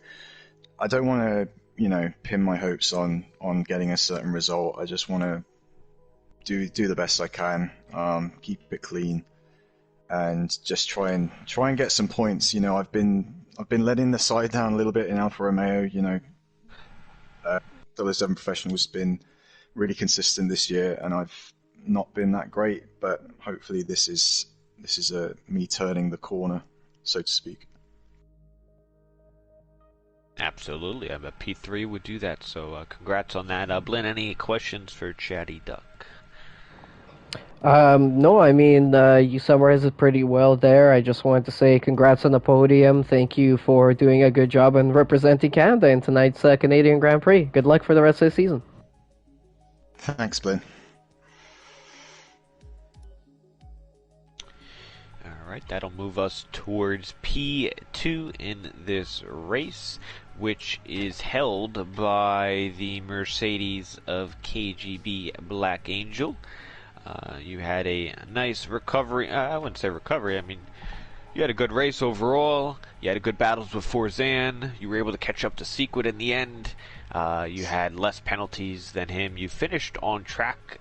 I don't want to, pin my hopes on getting a certain result. I just want to do the best I can, keep it clean, and just try and get some points. I've been letting the side down a little bit in Alfa Romeo. 007 Professional's been really consistent this year, and I've not been that great. But hopefully, this is me turning the corner, so to speak. Absolutely, a P3 would do that, so congrats on that. Blinn, any questions for Chatty Duck? No, I mean, you summarized it pretty well there. I just wanted to say congrats on the podium. Thank you for doing a good job and representing Canada in tonight's Canadian Grand Prix. Good luck for the rest of the season. Thanks, Blinn. Alright, that'll move us towards P2 in this race, which is held by the Mercedes of KGB Black Angel. You had a nice recovery. I wouldn't say recovery. I mean, you had a good race overall. You had good battles with Forzan. You were able to catch up to Sequit in the end. You had less penalties than him. You finished on track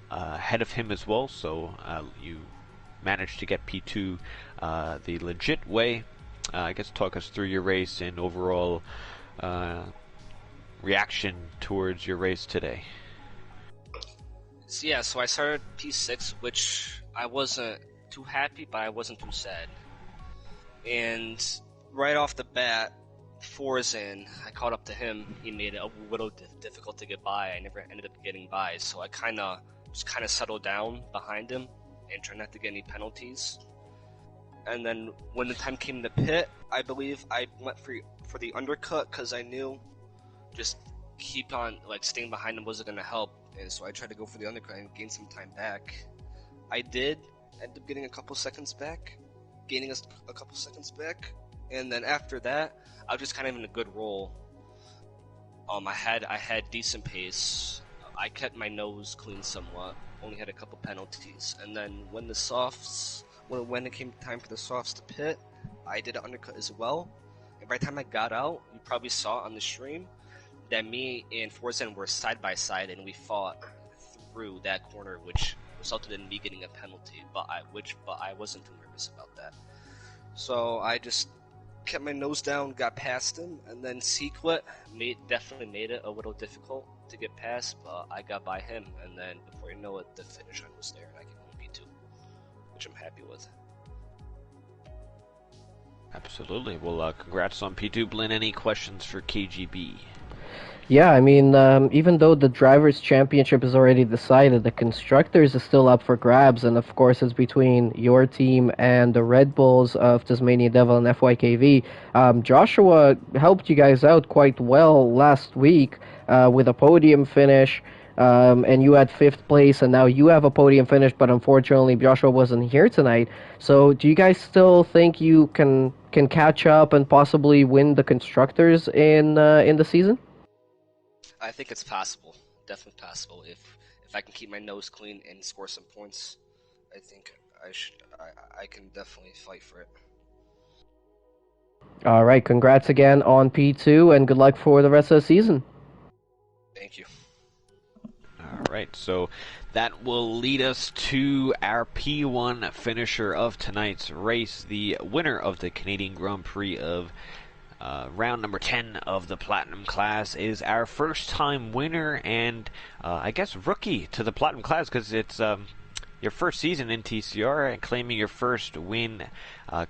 ahead of him as well, so you managed to get P2 the legit way. I guess talk us through your race and overall reaction towards your race today. So I started P6, which I wasn't too happy, but I wasn't too sad. and right off the bat, Forzan, I caught up to him. He made it a little difficult to get by. I never ended up getting by, so I just settled down behind him and tried not to get any penalties. And then when the time came to pit, I believe I went for the undercut because I knew just keep on staying behind him wasn't going to help, and so I tried to go for the undercut and gain some time back. I did end up getting a couple seconds back, gaining a couple seconds back, and then after that, I was just kind of in a good roll. I had decent pace. I kept my nose clean somewhat. Only had a couple penalties, and then when it came time for the softs to pit, I did an undercut as well. And by the time I got out, you probably saw on the stream that me and Forzan were side by side, and we fought through that corner, which resulted in me getting a penalty. But I wasn't too nervous about that. So I just kept my nose down, got past him, and then Sequit definitely made it a little difficult to get past, but I got by him, and then before you know it, the finish line was there, and I came home P2, which I'm happy with. Absolutely. Well, congrats on P2. Blinn, any questions for KGB? Yeah, I mean, even though the Drivers' Championship is already decided, the Constructors is still up for grabs, and of course it's between your team and the Red Bulls of Tasmania Devil and FYKV. Joshua helped you guys out quite well last week with a podium finish, and you had 5th place, and now you have a podium finish, but unfortunately Joshua wasn't here tonight. So do you guys still think you can catch up and possibly win the Constructors in the season? I think it's possible, definitely possible. If I can keep my nose clean and score some points, I think I can definitely fight for it. All right, congrats again on P2, and good luck for the rest of the season. Thank you. All right, so that will lead us to our P1 finisher of tonight's race, the winner of the Canadian Grand Prix of round number 10 of the Platinum class is our first time winner and I guess rookie to the Platinum class, because it's your first season in TCR, and claiming your first win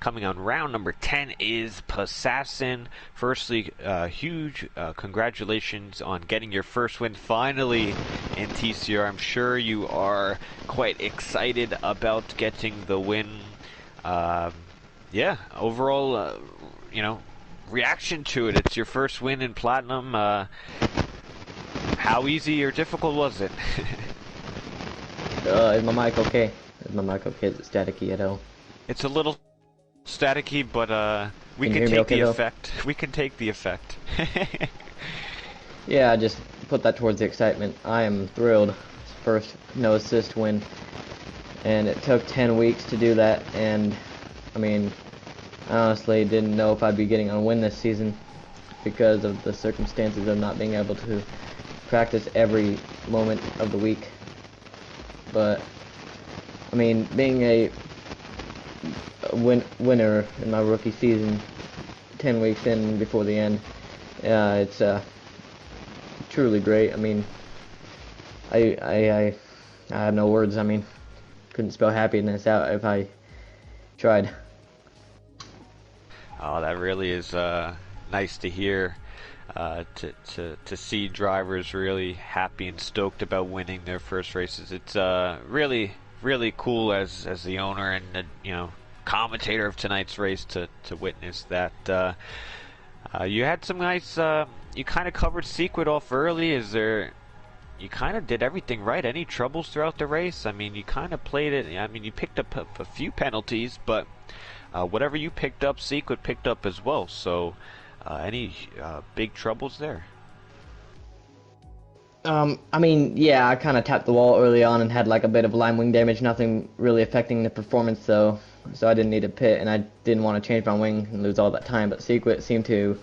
coming on round number 10 is Passassin. Firstly, huge congratulations on getting your first win finally in TCR. I'm sure you are quite excited about getting the win. Yeah, overall, reaction to it. It's your first win in Platinum. How easy or difficult was it? Is my mic okay? Is my mic okay? Is it staticky at all? It's a little staticky, but we can take the effect. We can take the effect. Yeah, I just put that towards the excitement. I am thrilled. First no assist win, and it took 10 weeks to do that. And I mean, I honestly didn't know if I'd be getting a win this season because of the circumstances of not being able to practice every moment of the week. But I mean, being a winner in my rookie season, 10 weeks in before the end, it's truly great. I mean, I have no words. I mean, couldn't spell happiness out if I tried. Oh, that really is nice to hear. To see drivers really happy and stoked about winning their first races. It's really cool as the owner and the commentator of tonight's race to witness that. You had some nice. You kind of covered Sequit off early. You kind of did everything right. Any troubles throughout the race? I mean, you kind of played it. I mean, you picked up a few penalties, but whatever you picked up, Sequit picked up as well. So. Any big troubles there? I mean, yeah, I kind of tapped the wall early on and had like a bit of line wing damage, nothing really affecting the performance though, so I didn't need a pit, and I didn't want to change my wing and lose all that time, but Sequit seemed to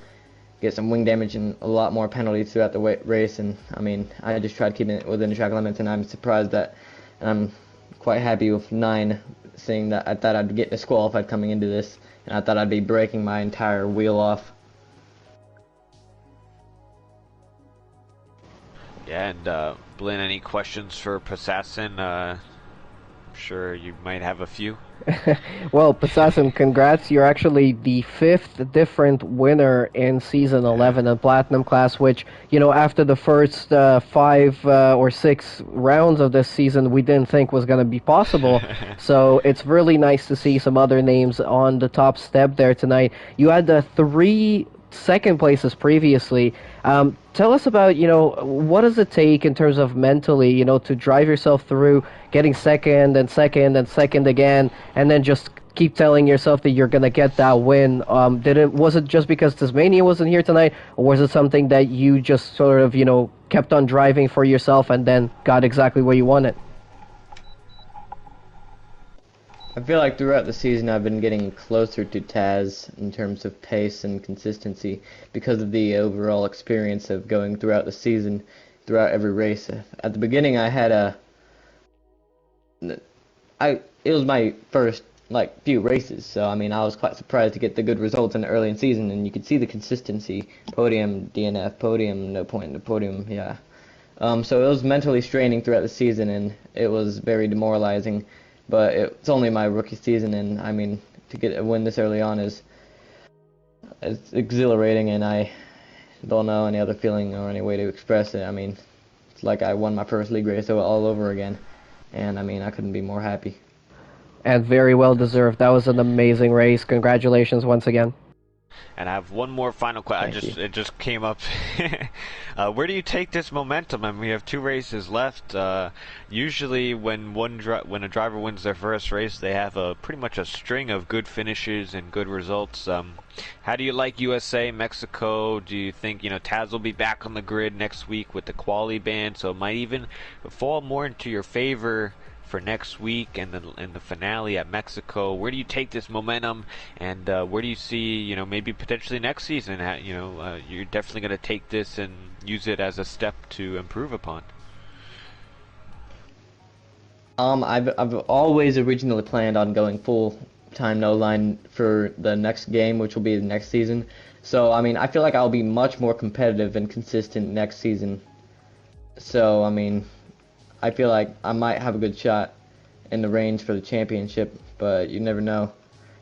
get some wing damage and a lot more penalties throughout the race, and I mean, I just tried keeping it within the track limits, and I'm surprised that, and I'm quite happy with 9, seeing that I thought I'd get disqualified coming into this, and I thought I'd be breaking my entire wheel off. Yeah, and Blinn, any questions for Passassin? sure you might have a few. Well, Passasin, congrats. You're actually the fifth different winner in Season 11 in Platinum class, which, after the first 5 or 6 rounds of this season, we didn't think was going to be possible. So it's really nice to see some other names on the top step there tonight. You had the 3 second places previously. Tell us about, what does it take in terms of mentally, to drive yourself through getting second and second and second again, and then just keep telling yourself that you're gonna get that win. Was it just because Tasmania wasn't here tonight, or was it something that you just sort of, kept on driving for yourself and then got exactly what you wanted? I feel like throughout the season I've been getting closer to Taz in terms of pace and consistency because of the overall experience of going throughout the season, throughout every race. At the beginning I had it was my first few races, so I was quite surprised to get the good results in the early in season, and you could see the consistency, podium, DNF, podium, no point in the podium, yeah. So it was mentally straining throughout the season, and it was very demoralizing. But it's only my rookie season, and to get a win this early on is exhilarating, and I don't know any other feeling or any way to express it. It's like I won my first league race all over again, and I couldn't be more happy. And very well deserved. That was an amazing race. Congratulations once again. And I have one more final question. It just came up. Where do you take this momentum? We have 2 races left. Usually, when a driver wins their first race, they have pretty much a string of good finishes and good results. How do you like USA, Mexico? Do you think Taz will be back on the grid next week with the quali ban, so it might even fall more into your favor for next week and the finale at Mexico? Where do you take this momentum, and where do you see maybe potentially next season? You're definitely going to take this and use it as a step to improve upon. I've always originally planned on going full time no line for the next game, which will be the next season. So I feel like I'll be much more competitive and consistent next season. So I feel like I might have a good shot in the range for the championship, but you never know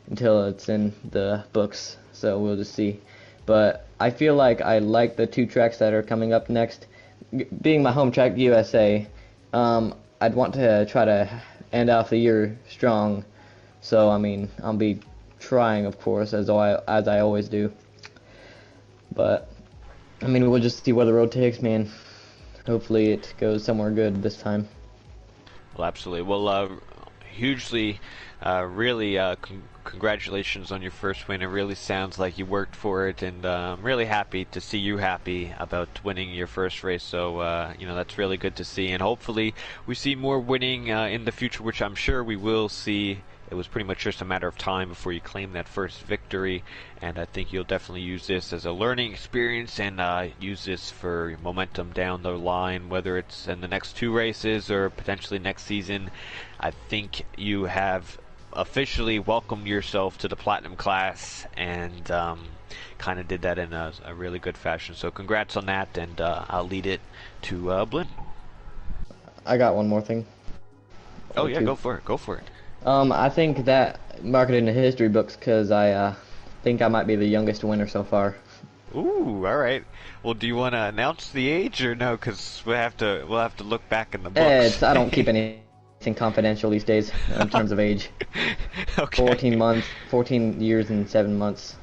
until it's in the books, so we'll just see. But I feel like I like the 2 tracks that are coming up next. Being my home track, USA, I'd want to try to end off the year strong, so I'll be trying, of course, as I always do. But we'll just see where the road takes me, and hopefully it goes somewhere good this time. Well, absolutely. Well, hugely, really, congratulations on your first win. It really sounds like you worked for it, and I'm really happy to see you happy about winning your first race. So, that's really good to see, and hopefully we see more winning in the future, which I'm sure we will see. It was pretty much just a matter of time before you claim that first victory, and I think you'll definitely use this as a learning experience and use this for momentum down the line, whether it's in the next 2 races or potentially next season. I think you have officially welcomed yourself to the Platinum class, and kind of did that in a really good fashion. So congrats on that, and I'll lead it to Blinn. I got one more thing. Oh yeah, go for it. I think that mark it in the history books because I think I might be the youngest winner so far. Ooh, all right. Well, do you want to announce the age or no? Because we'll have to look back in the books. I don't keep anything confidential these days in terms of age. Okay. 14 years and 7 months.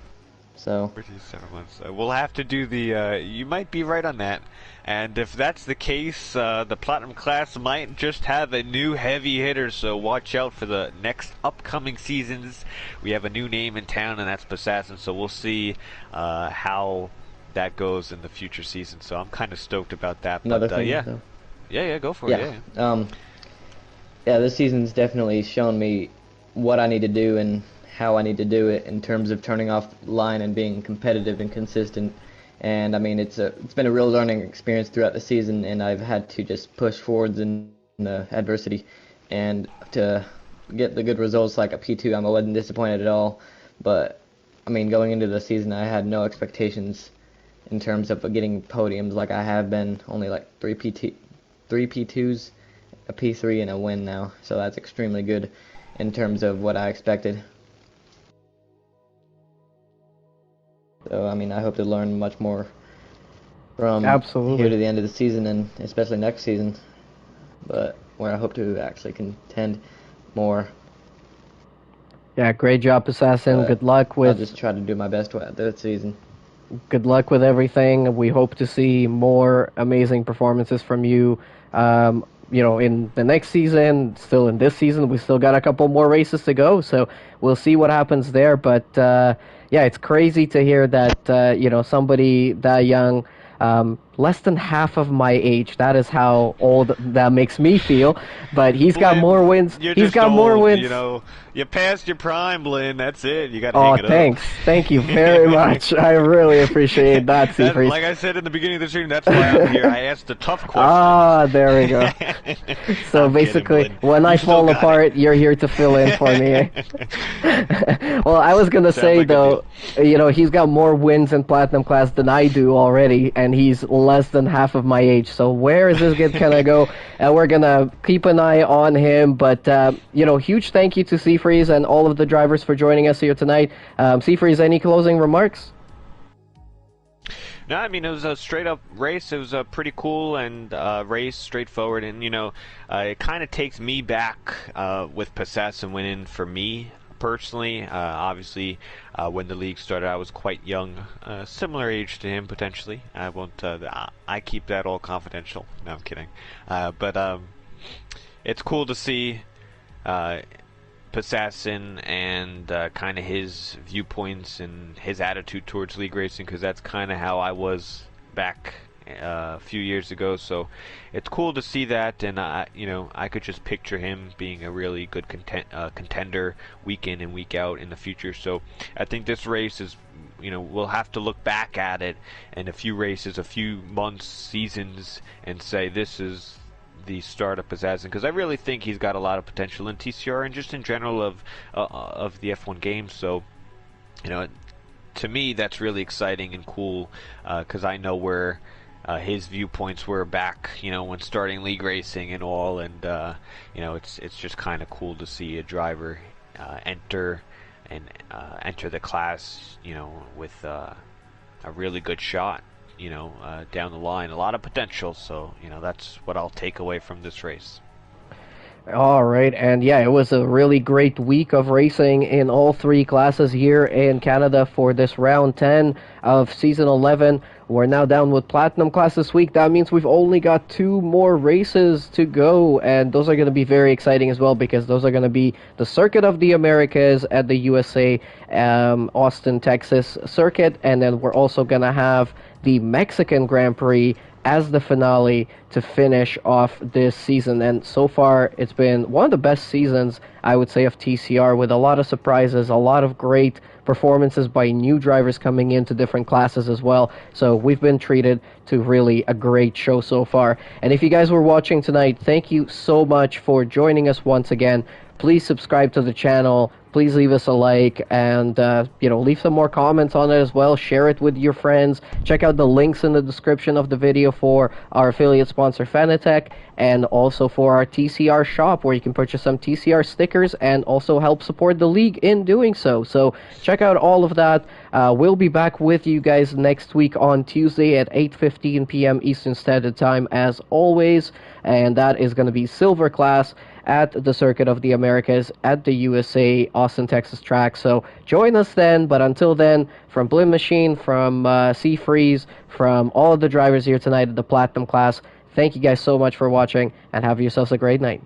So 47 months. We'll have to do the. You might be right on that. And if that's the case, the Platinum class might just have a new heavy hitter, so watch out for the next upcoming seasons. We have a new name in town, and that's Assassin, so we'll see how that goes in the future seasons. So I'm kind of stoked about that. Another but, thing, yeah. though. Yeah, go for it. Yeah, this season's definitely shown me what I need to do and how I need to do it in terms of turning off line and being competitive and consistent. And it's been a real learning experience throughout the season, and I've had to just push forwards in the adversity and to get the good results like a P2. I wasn't disappointed at all, but going into the season I had no expectations in terms of getting podiums like I have been, only like 3 P2s a P3 and a win now, so that's extremely good in terms of what I expected. So, I mean, I hope to learn much more from Absolutely. here to the end of the season, and especially next season, but where I hope to actually contend more. Yeah, great job, Assassin. Good luck I'll with just try to do my best this season. good luck with everything. We hope to see more amazing performances from you. In the next season, still in this season, we still got a couple more races to go, so we'll see what happens there. But yeah, it's crazy to hear that somebody that young, less than half of my age. That is how old that makes me feel. But he's got Blinn, more wins. You're He's just got old, more wins. You know, you passed your prime, Blinn. That's it. You got to Oh, hang it thanks. up. Thank you very much. I really appreciate that, Seafreeze. Like I said in the beginning of the stream, that's why I'm here. I asked the tough questions. Ah, there we go. So I'm basically, kidding, Blinn. when I You still fall got apart, it. you're here to fill in for me. Well, I was gonna say like a though, he's got more wins in platinum class than I do already, and he's less than half of my age. So where is this kid gonna go? And we're gonna keep an eye on him. But huge thank you to Seafreeze and all of the drivers for joining us here tonight. Seafreeze, any closing remarks? No, I mean, it was a straight-up race. It was a pretty cool and race, straightforward, and it kind of takes me back with Possassin winning for me personally. Obviously, when the league started, I was quite young, similar age to him potentially. I won't. I keep that all confidential. No, I'm kidding. But it's cool to see Possassin and kind of his viewpoints and his attitude towards league racing, because that's kind of how I was back a few years ago. So it's cool to see that, and I could just picture him being a really good contender week in and week out in the future. So I think this race is, we'll have to look back at it in a few races, a few months, seasons, and say this is the start of Possassin, because I really think he's got a lot of potential in TCR and just in general of the F1 game. So, to me, that's really exciting and cool, because I know where his viewpoints were back, when starting league racing and all, and it's just kind of cool to see a driver enter the class, with a really good shot. Down the line, a lot of potential. So, that's what I'll take away from this race. All right, and yeah, it was a really great week of racing in all three classes here in Canada for this round 10 of season 11. We're now down with platinum class this week. That means we've only got 2 more races to go, and those are going to be very exciting as well, because those are going to be the Circuit of the Americas at the USA Austin, Texas circuit, and then we're also going to have the Mexican Grand Prix as the finale to finish off this season. And so far, it's been one of the best seasons, I would say, of TCR, with a lot of surprises, a lot of great performances by new drivers coming into different classes as well. So we've been treated to really a great show so far. And if you guys were watching tonight, thank you so much for joining us once again. Please subscribe to the channel. Please leave us a like, and leave some more comments on it as well. Share it with your friends. Check out the links in the description of the video for our affiliate sponsor Fanatec, and also for our TCR shop, where you can purchase some TCR stickers and also help support the league in doing so. So check out all of that. We'll be back with you guys next week on Tuesday at 8:15 p.m. Eastern Standard Time as always, and that is going to be Silver Class at the Circuit of the Americas at the USA Austin, Texas track. So join us then, but until then, from Blinn Machine, from Seafreeze, from all of the drivers here tonight at the Platinum class, thank you guys so much for watching, and have yourselves a great night.